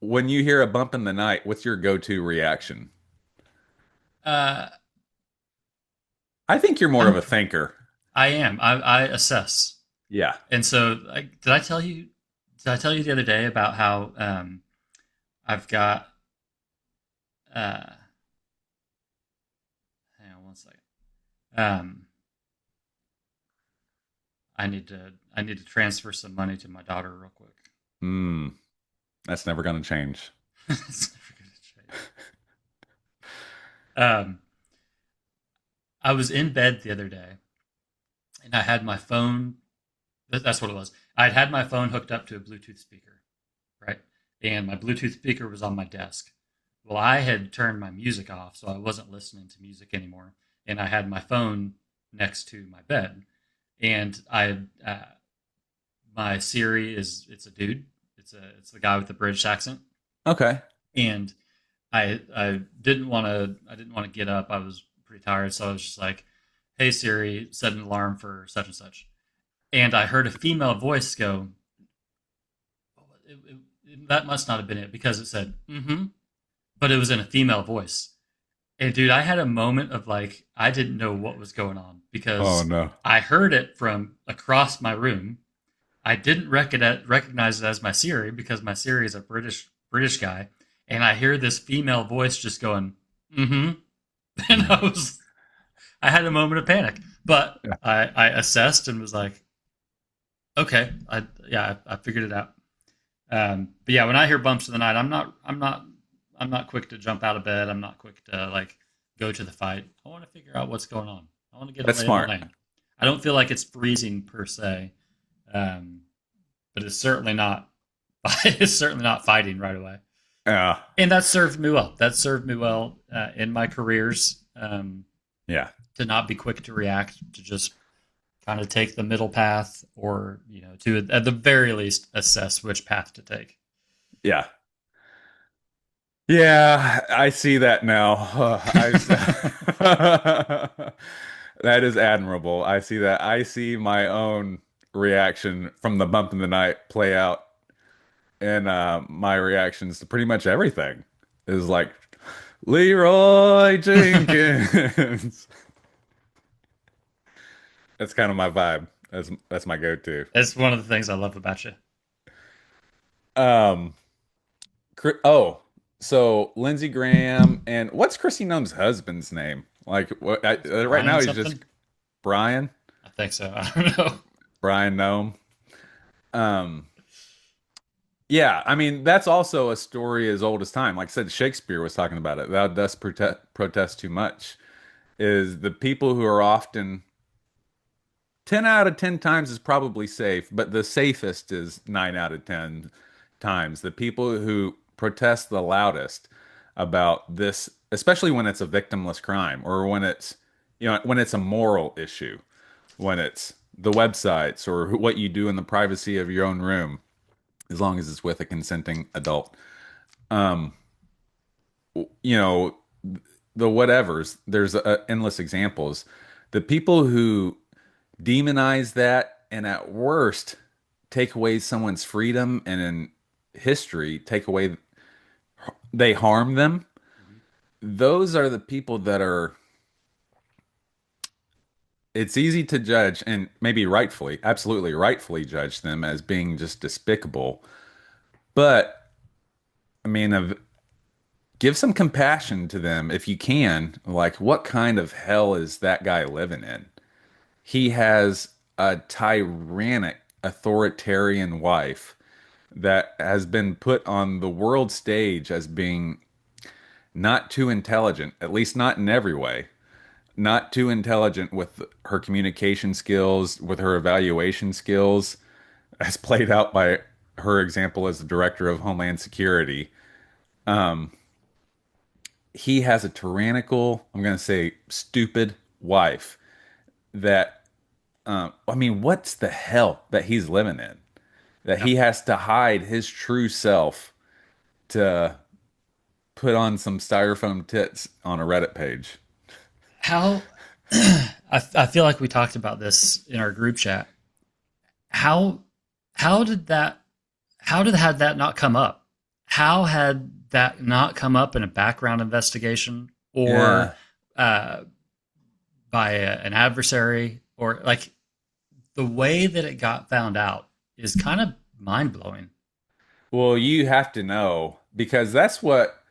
S1: when you hear a bump in the night, what's your go-to reaction?
S2: Uh,
S1: I think you're more of
S2: I'm
S1: a thinker.
S2: I am. I assess.
S1: Yeah.
S2: And so, did I tell you? Did I tell you the other day about how I've got? Uh, hang on one second. Um, I need to transfer some money to my daughter real quick.
S1: Hmm. That's never going to change.
S2: It's never gonna change. Um, I was in bed the other day, and I had my phone. That's what it was. I'd had my phone hooked up to a Bluetooth speaker, right? And my Bluetooth speaker was on my desk. Well, I had turned my music off, so I wasn't listening to music anymore. And I had my phone next to my bed. And my Siri it's a dude. It's the guy with the British accent.
S1: Okay.
S2: And I didn't want to get up. I was pretty tired, so I was just like, "Hey Siri, set an alarm for such and such." And I heard a female voice go, that must not have been it because it said mm-hmm, but it was in a female voice. And dude, I had a moment of like I didn't know what was going on
S1: Oh
S2: because
S1: no.
S2: I heard it from across my room. I didn't recognize it as my Siri because my Siri is a British guy, and I hear this female voice just going mm-hmm, and I had a moment of panic, but
S1: Yeah.
S2: I assessed and was like, okay, I figured it out. But yeah, when I hear bumps in the night, I'm not quick to jump out of bed. I'm not quick to like go to the fight. I want to figure out what's going on. I want to get a
S1: That's
S2: lay of the
S1: smart.
S2: land. I don't feel like it's freezing per se, um, but it's certainly not. It's certainly not fighting right away,
S1: Yeah.
S2: and that served me well. That served me well in my careers
S1: Yeah.
S2: to not be quick to react, to just kind of take the middle path, or to at the very least assess which path to take.
S1: Yeah. Yeah, I see that now. That is admirable. I see that. I see my own reaction from the bump in the night play out, and my reactions to pretty much everything is like Leroy Jenkins. That's kind of my vibe. That's my go-to.
S2: That's one of the things I love about you.
S1: Um, oh, so Lindsey Graham and what's Chrissy Nunn's husband's name? Like, right now
S2: Brian
S1: he's just
S2: something?
S1: Brian.
S2: I think so. I don't know.
S1: Brian Nome. Um, yeah, I mean that's also a story as old as time. Like I said, Shakespeare was talking about it. Thou dost protest too much. Is the people who are often 10 out of 10 times is probably safe, but the safest is 9 out of 10 times. The people who protest the loudest about this, especially when it's a victimless crime or when it's, when it's a moral issue, when it's the websites or what you do in the privacy of your own room, as long as it's with a consenting adult. Um, you know, the whatevers, there's endless examples. The people who demonize that and at worst take away someone's freedom and in history take away they harm them,
S2: Mhm.
S1: those are the people that are it's easy to judge and maybe rightfully, absolutely rightfully judge them as being just despicable. But I mean, give some compassion to them if you can. Like, what kind of hell is that guy living in? He has a tyrannic, authoritarian wife that has been put on the world stage as being not too intelligent, at least not in every way, not too intelligent with her communication skills, with her evaluation skills, as played out by her example as the director of Homeland Security. He has a tyrannical, I'm going to say, stupid wife that, I mean, what's the hell that he's living in? That
S2: Yeah.
S1: he has to hide his true self to put on some styrofoam tits on a Reddit page.
S2: How I feel like we talked about this in our group chat. How how did that had that not come up? How had that not come up in a background investigation or
S1: Yeah.
S2: uh, by an adversary or like the way that it got found out is kind of mind blowing.
S1: Well, you have to know because that's what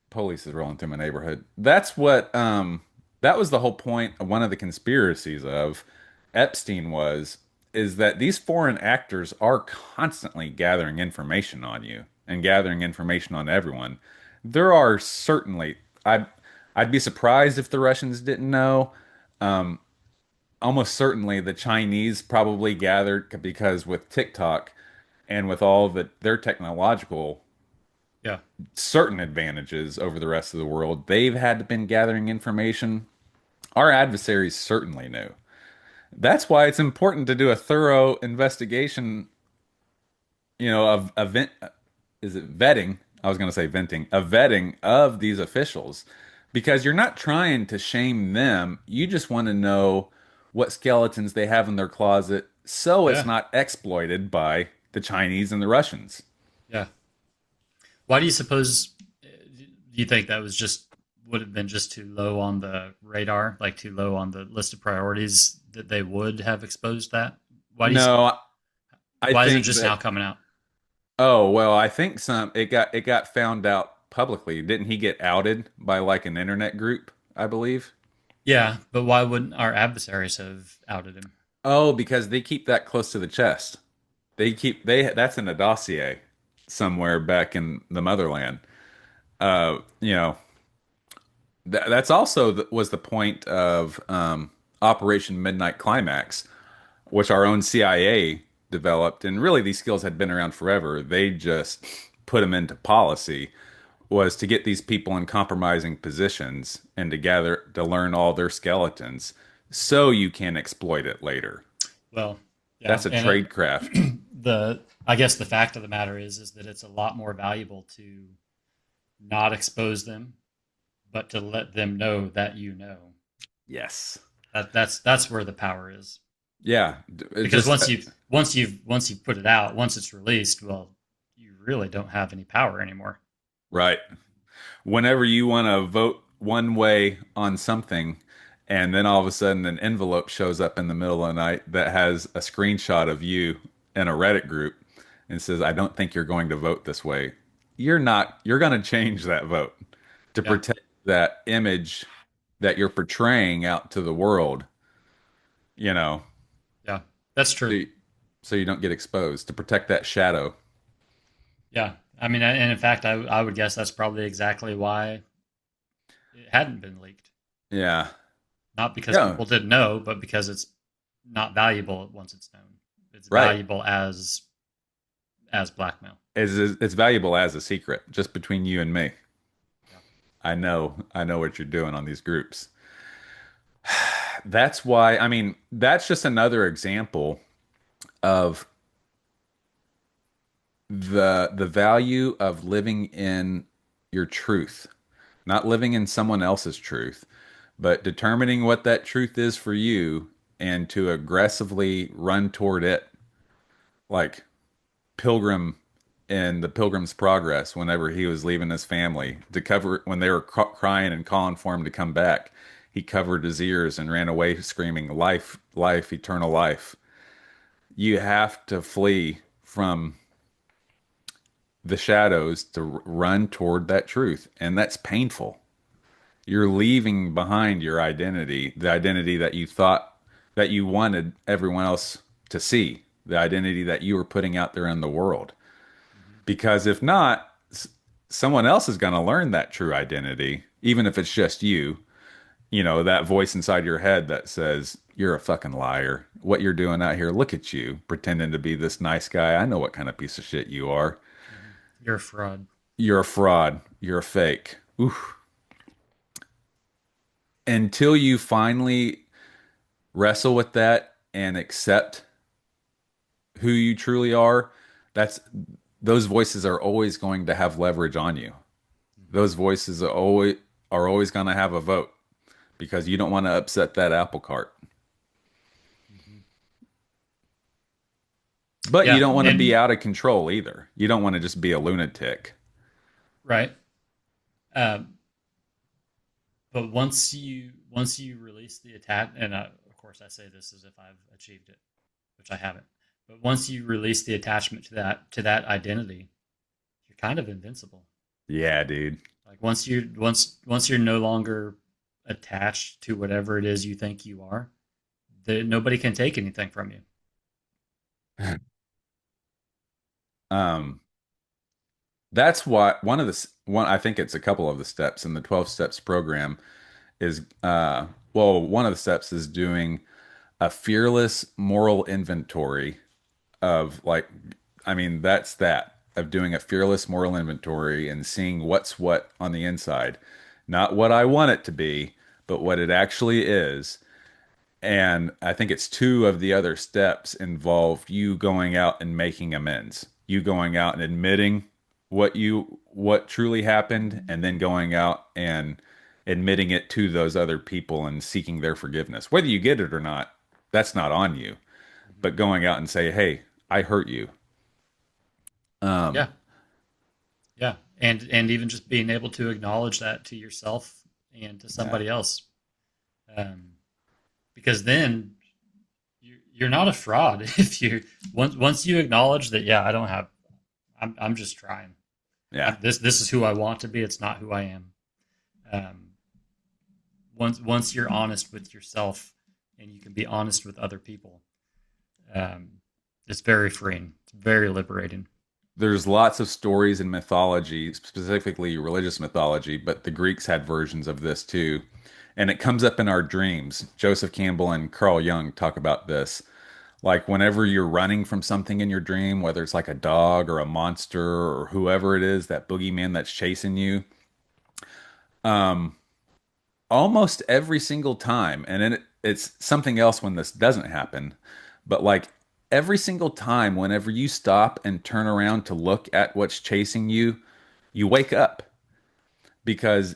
S1: police is rolling through my neighborhood. That's what that was the whole point of one of the conspiracies of Epstein was is that these foreign actors are constantly gathering information on you and gathering information on everyone. There are certainly I'd be surprised if the Russians didn't know. Almost certainly the Chinese probably gathered because with TikTok and with all of their technological
S2: Yeah.
S1: certain advantages over the rest of the world. They've had been gathering information. Our adversaries certainly knew. That's why it's important to do a thorough investigation, of event is it vetting? I was going to say venting, a vetting of these officials because you're not trying to shame them. You just want to know what skeletons they have in their closet so it's
S2: Yeah.
S1: not exploited by the Chinese and the Russians.
S2: Yeah. Why do you suppose? Do you think that was just would have been just too low on the radar, like too low on the list of priorities that they would have exposed that? Why do you?
S1: No, I
S2: Why is it
S1: think
S2: just now
S1: that
S2: coming out?
S1: Oh, well, I think some it got found out publicly. Didn't he get outed by like an internet group, I believe?
S2: Yeah, but why wouldn't our adversaries have outed him?
S1: Oh, because they keep that close to the chest. They that's in a dossier somewhere back in the motherland. Uh, you know, that's also was the point of Operation Midnight Climax, which our own CIA developed, and really these skills had been around forever. They just put them into policy was to get these people in compromising positions and to learn all their skeletons so you can exploit it later.
S2: Well, yeah,
S1: That's a
S2: and
S1: trade craft.
S2: the I guess the fact of the matter is that it's a lot more valuable to not expose them, but to let them know that you know.
S1: Yes.
S2: That's where the power is.
S1: Yeah. It
S2: Because
S1: just
S2: once you've put it out, once it's released, well, you really don't have any power anymore.
S1: right. Whenever you want to vote one way on something, and then all of a sudden an envelope shows up in the middle of the night that has a screenshot of you in a Reddit group and says, I don't think you're going to vote this way. You're not, you're going to change that vote to
S2: Yeah,
S1: protect that image that you're portraying out to the world, you know,
S2: yeah, that's
S1: so
S2: true.
S1: you, so you don't get exposed to protect that shadow.
S2: Yeah, I mean, and in fact, I would guess that's probably exactly why it hadn't been leaked.
S1: Yeah.
S2: Not because
S1: Yeah.
S2: people didn't know, but because it's not valuable once it's known. It's
S1: Right.
S2: valuable as blackmail.
S1: It's valuable as a secret just between you and me.
S2: Yeah,
S1: I know what you're doing on these groups. That's why, I mean, that's just another example of the value of living in your truth, not living in someone else's truth, but determining what that truth is for you and to aggressively run toward it, like Pilgrim in the Pilgrim's Progress whenever he was leaving his family to cover when they were crying and calling for him to come back. He covered his ears and ran away screaming, "Life, life, eternal life." You have to flee from the shadows to run toward that truth. And that's painful. You're leaving behind your identity, the identity that you thought that you wanted everyone else to see, the identity that you were putting out there in the world.
S2: Hmm.
S1: Because if not, someone else is going to learn that true identity, even if it's just you. You know, that voice inside your head that says, "You're a fucking liar. What you're doing out here, look at you, pretending to be this nice guy. I know what kind of piece of shit you are.
S2: Hmm. You're a fraud.
S1: You're a fraud. You're a fake." Oof. Until you finally wrestle with that and accept who you truly are, that's those voices are always going to have leverage on you.
S2: Hmm.
S1: Those voices are always going to have a vote because you don't want to upset that apple cart.
S2: Hmm.
S1: But you
S2: Yeah,
S1: don't want to be
S2: and
S1: out of control either. You don't want to just be a lunatic.
S2: right. Um, but once you release the attack, and of course I say this as if I've achieved it, which I haven't. But once you release the attachment to that identity, you're kind of invincible.
S1: Yeah, dude.
S2: Like once you're no longer attached to whatever it is you think you are, nobody can take anything from you.
S1: Um, that's why one I think it's a couple of the steps in the 12 steps program is well, one of the steps is doing a fearless moral inventory of like, I mean, that's that of doing a fearless moral inventory and seeing what's what on the inside, not what I want it to be, but what it actually is. And I think it's two of the other steps involve you going out and making amends, you going out and admitting what truly happened, and then going out and admitting it to those other people and seeking their forgiveness. Whether you get it or not, that's not on you.
S2: Hmm.
S1: But going out and say, "Hey, I hurt you." Um,
S2: Yeah, yeah, and even just being able to acknowledge that to yourself and to
S1: yeah,
S2: somebody else, um, because then you're not a fraud if you once you acknowledge that. Yeah, I don't have. I'm just trying.
S1: yeah.
S2: This is who I want to be. It's not who I am. Um, once you're honest with yourself and you can be honest with other people, um, it's very freeing. It's very liberating.
S1: There's lots of stories in mythology, specifically religious mythology, but the Greeks had versions of this too. And it comes up in our dreams. Joseph Campbell and Carl Jung talk about this. Like whenever you're running from something in your dream, whether it's like a dog or a monster or whoever it is, that boogeyman that's chasing you, um, almost every single time, and then it's something else when this doesn't happen, but like every single time, whenever you stop and turn around to look at what's chasing you, you wake up because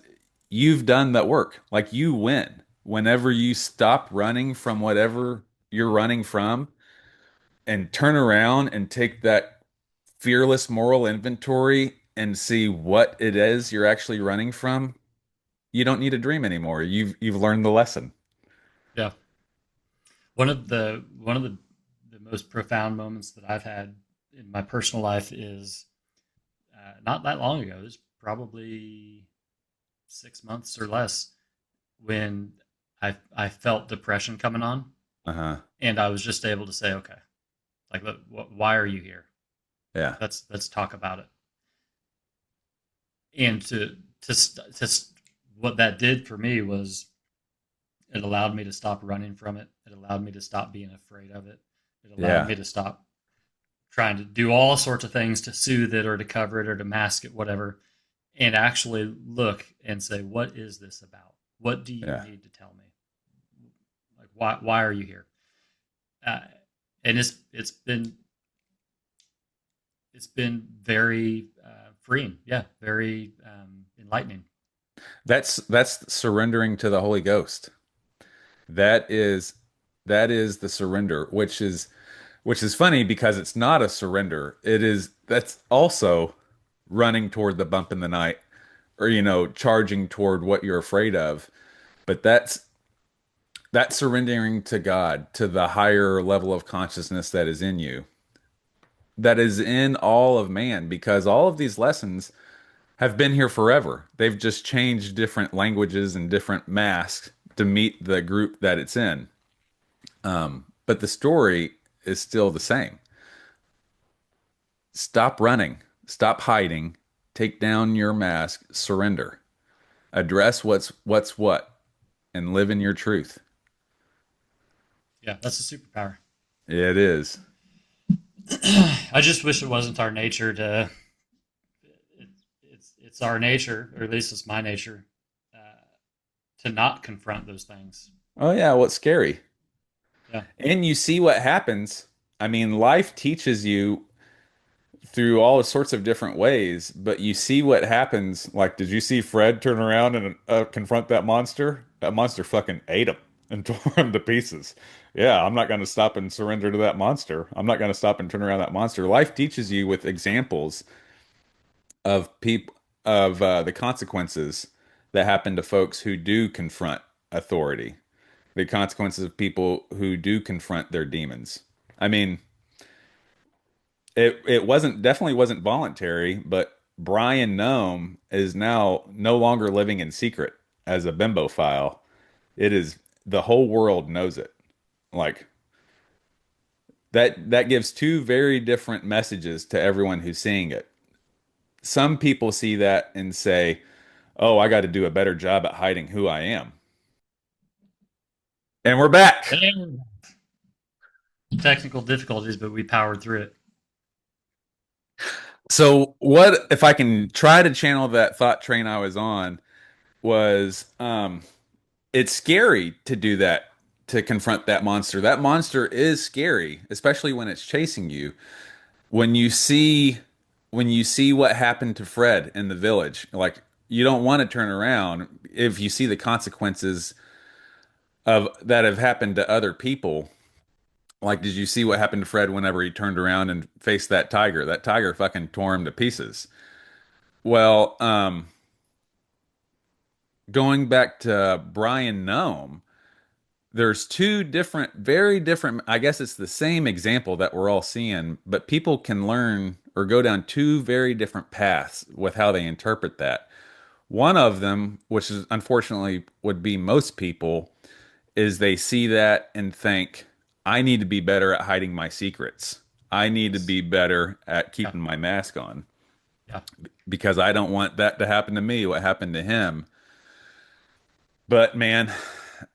S1: you've done that work. Like you win. Whenever you stop running from whatever you're running from and turn around and take that fearless moral inventory and see what it is you're actually running from, you don't need a dream anymore. You've learned the lesson.
S2: Yeah. One of the most profound moments that I've had in my personal life is not that long ago. This probably 6 months or less when I felt depression coming on,
S1: Uh-huh.
S2: and I was just able to say, okay, like, why are you here?
S1: Yeah.
S2: Let's talk about it. And what that did for me was it allowed me to stop running from it. It allowed me to stop being afraid of it. It allowed
S1: Yeah.
S2: me to stop trying to do all sorts of things to soothe it or to cover it or to mask it, whatever, and actually look and say, what is this about? What do you
S1: Yeah.
S2: need to tell me? Like, why are you here? Uh, and it's been very freeing. Yeah, very enlightening.
S1: That's surrendering to the Holy Ghost. That is that is the surrender, which is funny because it's not a surrender. That's also running toward the bump in the night or charging toward what you're afraid of. But that's surrendering to God, to the higher level of consciousness that is in you. that is in all of man, because all of these lessons have been here forever. They've just changed different languages and different masks to meet the group that it's in. But the story is still the same. Stop running, stop hiding, take down your mask, surrender, address what's what, and live in your truth.
S2: Yeah, that's a superpower.
S1: It is.
S2: I just wish it wasn't our nature to. It's our nature, or at least it's my nature, to not confront those things.
S1: Oh yeah, what's scary?
S2: Yeah,
S1: And you see what happens. I mean, life teaches you through all sorts of different ways, but you see what happens. Like, did you see Fred turn around and confront that monster? That monster fucking ate him and tore him to pieces. Yeah, I'm not going to stop and surrender to that monster. I'm not going to stop and turn around that monster. Life teaches you with examples of people of the consequences that happen to folks who do confront authority, the consequences of people who do confront their demons. I mean, it wasn't definitely wasn't voluntary, but Brian Nome is now no longer living in secret as a bimbo file. It is the whole world knows it. Like that gives two very different messages to everyone who's seeing it. Some people see that and say, "Oh, I got to do a better job at hiding who I am." And we're back.
S2: and technical difficulties, but we powered through it.
S1: So, what if I can try to channel that thought train I was on was it's scary to do that, to confront that monster. That monster is scary, especially when it's chasing you. When you see what happened to Fred in the village, like you don't want to turn around if you see the consequences of that have happened to other people. Like, did you see what happened to Fred whenever he turned around and faced that tiger? That tiger fucking tore him to pieces. Well, going back to Brian Nome, there's two different, very different, I guess it's the same example that we're all seeing, but people can learn or go down two very different paths with how they interpret that. One of them, which is unfortunately would be most people, is they see that and think, I need to be better at hiding my secrets. I need to
S2: Yes.
S1: be better at
S2: Yeah.
S1: keeping my mask on
S2: Yeah.
S1: because I don't want that to happen to me, what happened to him. But man,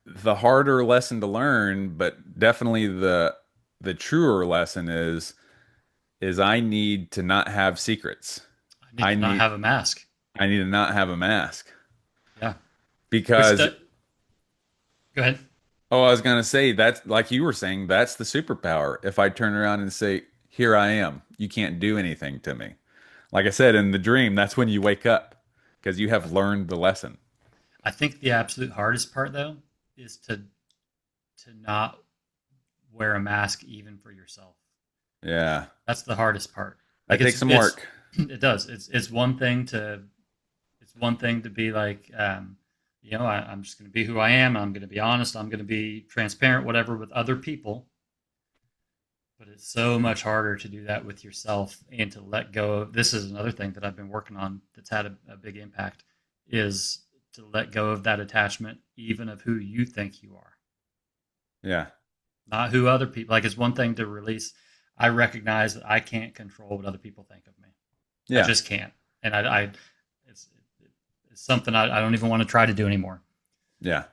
S1: the harder lesson to learn, but definitely the truer lesson is I need to not have secrets.
S2: I need
S1: I
S2: to not
S1: need
S2: have a mask.
S1: I need to not have a mask
S2: Yeah. Which
S1: because
S2: go ahead.
S1: oh, I was gonna say that's like you were saying, that's the superpower. If I turn around and say, "Here I am. You can't do anything to me." Like I said in the dream, that's when you wake up because you have learned the lesson.
S2: I think the absolute hardest part though is to not wear a mask even for yourself.
S1: Yeah.
S2: That's the hardest part. Like
S1: That takes some
S2: it's
S1: work.
S2: it does. It's one thing to be like I'm just going to be who I am. I'm going to be honest. I'm going to be transparent, whatever, with other people. But it's so much harder to do that with yourself and to let go of. This is another thing that I've been working on that's had a big impact is to let go of that attachment, even of who you think you are,
S1: Yeah.
S2: not who other people. Like it's one thing to release. I recognize that I can't control what other people think of me. I
S1: Yeah.
S2: just can't, and it's, it's something I don't even want to try to do anymore.
S1: Yeah.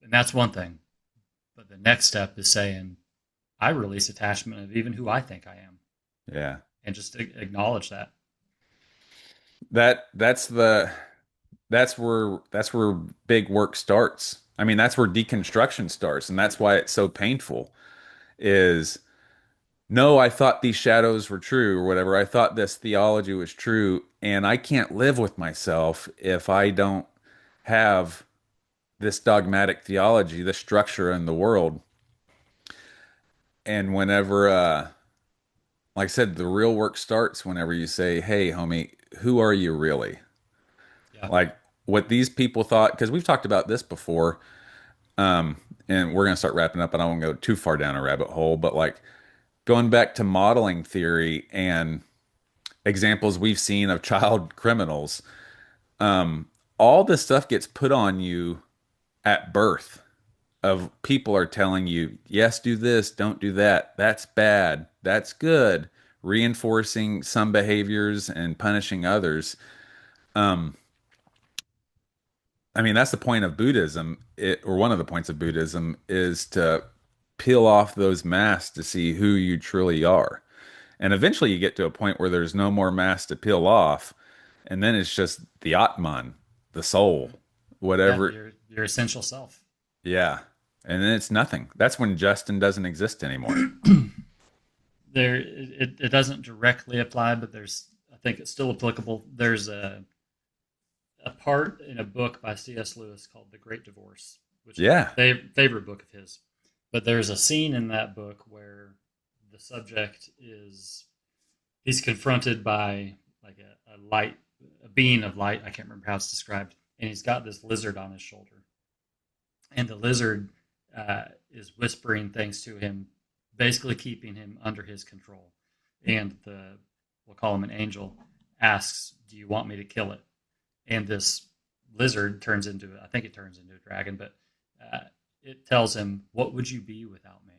S2: And that's one thing. But the next step is saying I release attachment of even who I think I am,
S1: Yeah.
S2: and just acknowledge that.
S1: That's the that's where big work starts. I mean, that's where deconstruction starts, and that's why it's so painful. Is no, I thought these shadows were true or whatever. I thought this theology was true, and I can't live with myself if I don't have this dogmatic theology, this structure in the world. And whenever, like I said, the real work starts whenever you say, "Hey, homie, who are you really?"
S2: Yeah,
S1: Like what these people thought, because we've talked about this before, and we're gonna start wrapping up, and I won't go too far down a rabbit hole, but like going back to modeling theory and examples we've seen of child criminals, um, all this stuff gets put on you at birth. Of people are telling you, yes, do this, don't do that. That's bad. That's good. Reinforcing some behaviors and punishing others. Um, I mean, that's the point of Buddhism, or one of the points of Buddhism, is to peel off those masks to see who you truly are. And eventually you get to a point where there's no more masks to peel off, and then it's just the Atman, the soul,
S2: Yeah,
S1: whatever.
S2: your essential self.
S1: Yeah. And then it's nothing. That's when Justin doesn't exist anymore.
S2: It doesn't directly apply, but there's I think it's still applicable. There's a part in a book by C.S. Lewis called The Great Divorce, which is
S1: Yeah.
S2: my favorite book of his. But there's a scene in that book where the subject is he's confronted by like a light, a being of light. I can't remember how it's described, and he's got this lizard on his shoulder, and the lizard is whispering things to him, basically keeping him under his control. And the we'll call him an angel asks, "Do you want me to kill it?" And this lizard turns into I think it turns into a dragon, but it tells him, "What would you be without me?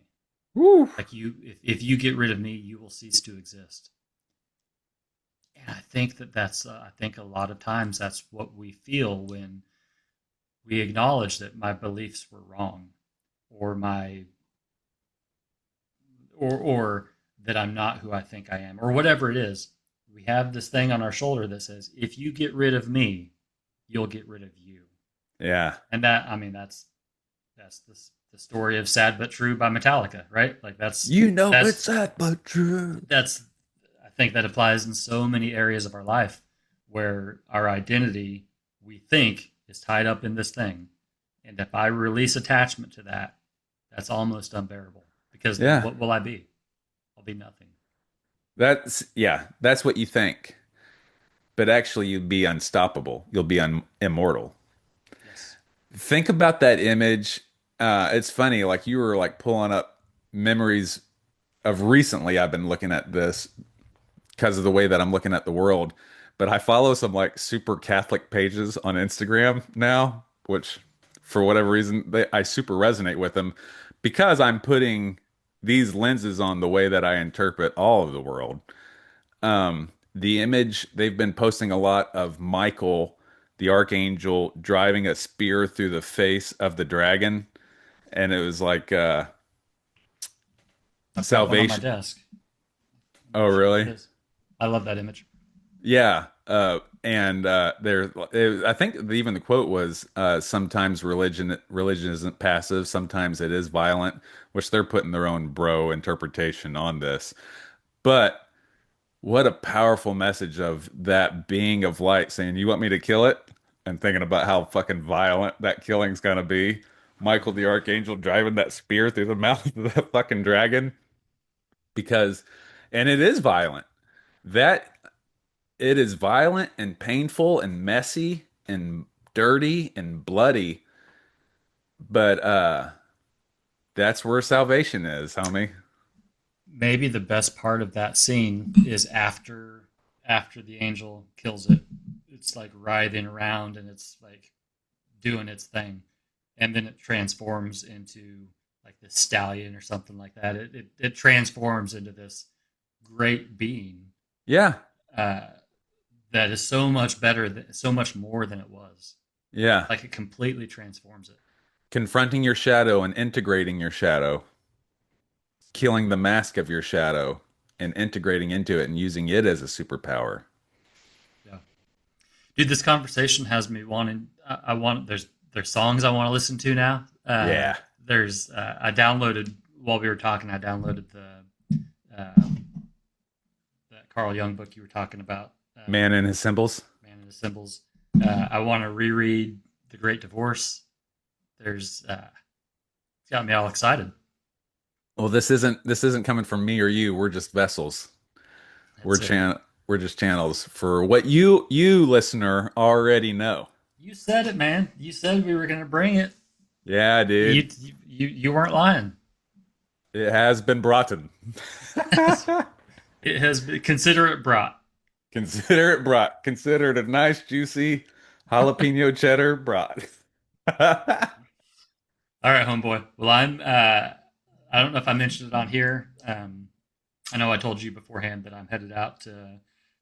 S1: Woo.
S2: Like if you get rid of me, you will cease to exist." And I think that's I think a lot of times that's what we feel when we acknowledge that my beliefs were wrong, or my or that I'm not who I think I am, or whatever it is. We have this thing on our shoulder that says, "If you get rid of me, you'll get rid of you."
S1: Yeah.
S2: And that I mean that's the story of "Sad but True" by Metallica, right? Like
S1: You know
S2: that's
S1: it's sad but true.
S2: that's I think that applies in so many areas of our life where our identity we think is tied up in this thing. And if I release attachment to that, that's almost unbearable because then
S1: Yeah.
S2: what will I be? I'll be nothing.
S1: That's what you think. But actually you'll be unstoppable. You'll be immortal.
S2: Yes.
S1: Think about that image. It's funny, like you were like pulling up memories of recently. I've been looking at this because of the way that I'm looking at the world. But I follow some like super Catholic pages on Instagram now, which for whatever reason I super resonate with them because I'm putting these lenses on the way that I interpret all of the world. The image they've been posting a lot of Michael, the archangel, driving a spear through the face of the dragon, and it was like
S2: I've got one on my
S1: salvation.
S2: desk. I'm
S1: Oh,
S2: not sure what it
S1: really?
S2: is. I love that image.
S1: Yeah. And I think even the quote was, sometimes religion isn't passive, sometimes it is violent, which they're putting their own bro interpretation on this. But what a powerful message of that being of light saying, "You want me to kill it?" And thinking about how fucking violent that killing's gonna be. Michael the Archangel driving that spear through the mouth of that fucking dragon. Because, and it is violent. That it is violent and painful and messy and dirty and bloody. But that's where salvation is, homie.
S2: Maybe the best part of that scene is after the angel kills it. It's like writhing around and it's like doing its thing, and then it transforms into like this stallion or something like that. It transforms into this great being
S1: Yeah.
S2: uh, that is so much better, so much more than it was.
S1: Yeah.
S2: Like it completely transforms it.
S1: Confronting your shadow and integrating your shadow, killing the mask of your shadow and integrating into it and using it as a superpower.
S2: Yeah, dude, this conversation has me wanting. I want there's songs I want to listen to now.
S1: Yeah.
S2: There's I downloaded while we were talking. I downloaded the that Carl Jung book you were talking about,
S1: Man and his symbols.
S2: Man and the Symbols. I want to reread The Great Divorce. There's it's got me all excited.
S1: Well, this isn't coming from me or you. We're just vessels. We're
S2: That's it.
S1: chan we're just channels for what you listener already know.
S2: You said it, man. You said we were going to bring it.
S1: Yeah,
S2: You,
S1: dude.
S2: you weren't lying.
S1: It has been brought in.
S2: It has been considerate brought.
S1: Consider it brat. Consider it a nice, juicy jalapeno cheddar brat.
S2: All right, homeboy. Well, I don't know if I mentioned it on here. I know I told you beforehand that I'm headed out to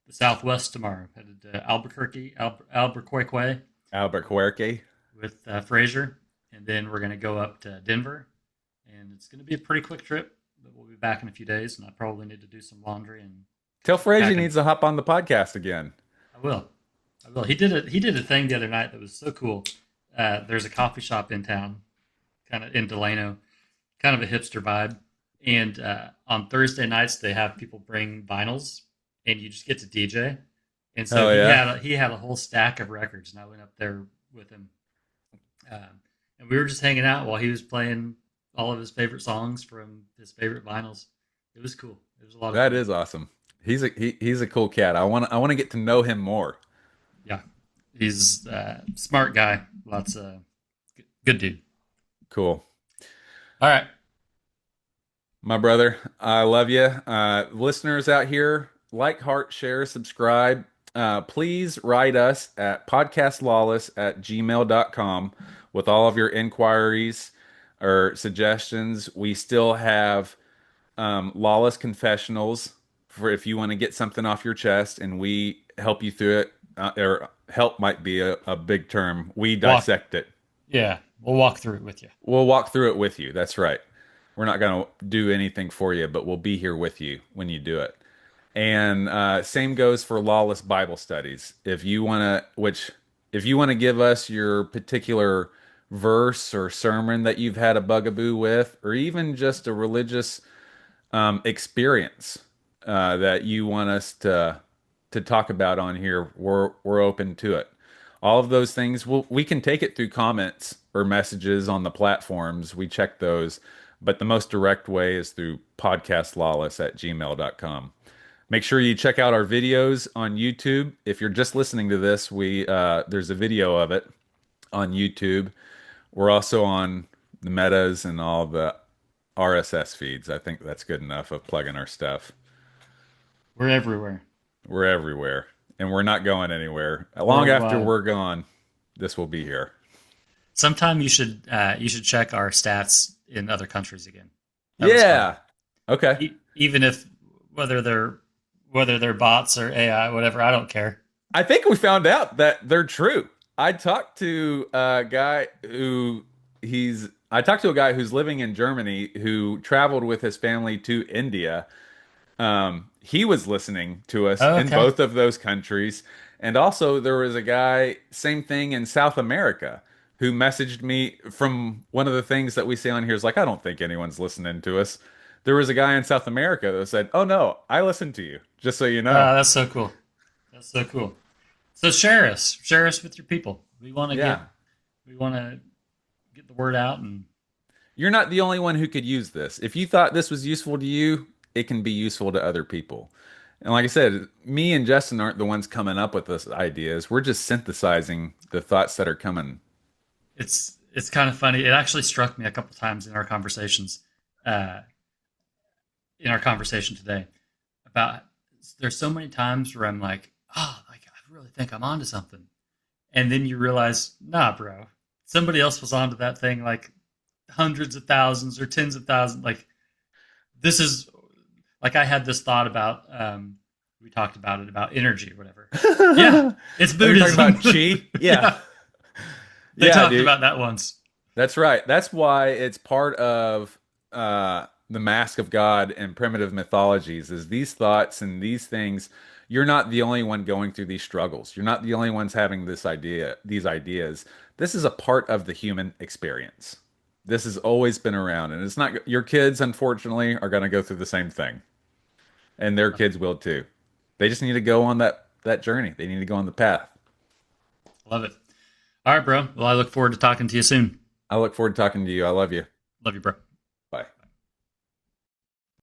S2: the Southwest tomorrow. Headed to Albuquerque
S1: Albuquerque.
S2: with Fraser, and then we're going to go up to Denver, and it's going to be a pretty quick trip. But we'll be back in a few days, and I probably need to do some laundry and
S1: Tell Frazier
S2: packing.
S1: needs to hop on the podcast again.
S2: I will. I will. He did a thing the other night that was so cool. There's a coffee shop in town, kind of in Delano, kind of a hipster vibe. And on Thursday nights they have people bring vinyls, and you just get to DJ. And so
S1: Oh
S2: he
S1: yeah,
S2: had a whole stack of records, and I went up there with him, and we were just hanging out while he was playing all of his favorite songs from his favorite vinyls. It was cool. It was a lot of
S1: that
S2: fun.
S1: is awesome. He's a cool cat. I want to get to know him more.
S2: Yeah, he's a smart guy. Lots of good dude.
S1: Cool.
S2: All right.
S1: My brother, I love you. Listeners out here, like, heart, share, subscribe. Please write us at podcastlawless@gmail.com with all of your inquiries or suggestions. We still have lawless confessionals for if you want to get something off your chest and we help you through it. Or help might be a big term. We
S2: Walk.
S1: dissect it.
S2: Yeah, we'll walk through it with you.
S1: We'll walk through it with you. That's right. We're not going to do anything for you, but we'll be here with you when you do it. And same goes for lawless Bible studies. If you want to give us your particular verse or sermon that you've had a bugaboo with, or even just a religious experience that you want us to talk about on here, we're open to it. All of those things, we can take it through comments or messages on the platforms. We check those, but the most direct way is through podcastlawless@gmail.com. Make sure you check out our videos on YouTube. If you're just listening to this, we there's a video of it on YouTube. We're also on the metas and all the RSS feeds. I think that's good enough of plugging our stuff.
S2: We're everywhere.
S1: We're everywhere, and we're not going anywhere. Long after
S2: Worldwide.
S1: we're gone, this will be here.
S2: Sometime you should check our stats in other countries again. That was fun.
S1: Yeah. Okay.
S2: Even if whether they're whether they're bots or AI, whatever, I don't care.
S1: I think we found out that they're true. I talked to a guy who's living in Germany who traveled with his family to India. He was listening to us
S2: Oh,
S1: in
S2: okay.
S1: both of those countries. And also, there was a guy, same thing in South America, who messaged me from one of the things that we say on here is like, I don't think anyone's listening to us. There was a guy in South America that said, Oh no, I listen to you, just so you know.
S2: That's so cool. That's so cool. So share us with your people.
S1: Yeah.
S2: We want to get the word out, and
S1: You're not the only one who could use this. If you thought this was useful to you, it can be useful to other people. And like I said, me and Justin aren't the ones coming up with those ideas. We're just synthesizing the thoughts that are coming.
S2: it's kind of funny. It actually struck me a couple times uh, in our conversation today about there's so many times where I'm like, oh, like I really think I'm onto something, and then you realize, nah, bro, somebody else was onto that thing like hundreds of thousands or tens of thousands. Like this is like I had this thought about we talked about it about energy or whatever. Yeah,
S1: Are
S2: it's
S1: you talking
S2: Buddhism.
S1: about chi? Yeah.
S2: Yeah, they
S1: Yeah,
S2: talked
S1: dude.
S2: about that once.
S1: That's right. That's why it's part of the mask of God and primitive mythologies is these thoughts and these things. You're not the only one going through these struggles. You're not the only ones having these ideas. This is a part of the human experience. This has always been around, and it's not your kids, unfortunately, are going to go through the same thing, and their kids will too. They just need to go on that journey. They need to go on the path.
S2: Love it. All right, bro. Well, I look forward to talking to you soon.
S1: I look forward to talking to you. I love you.
S2: Love you, bro.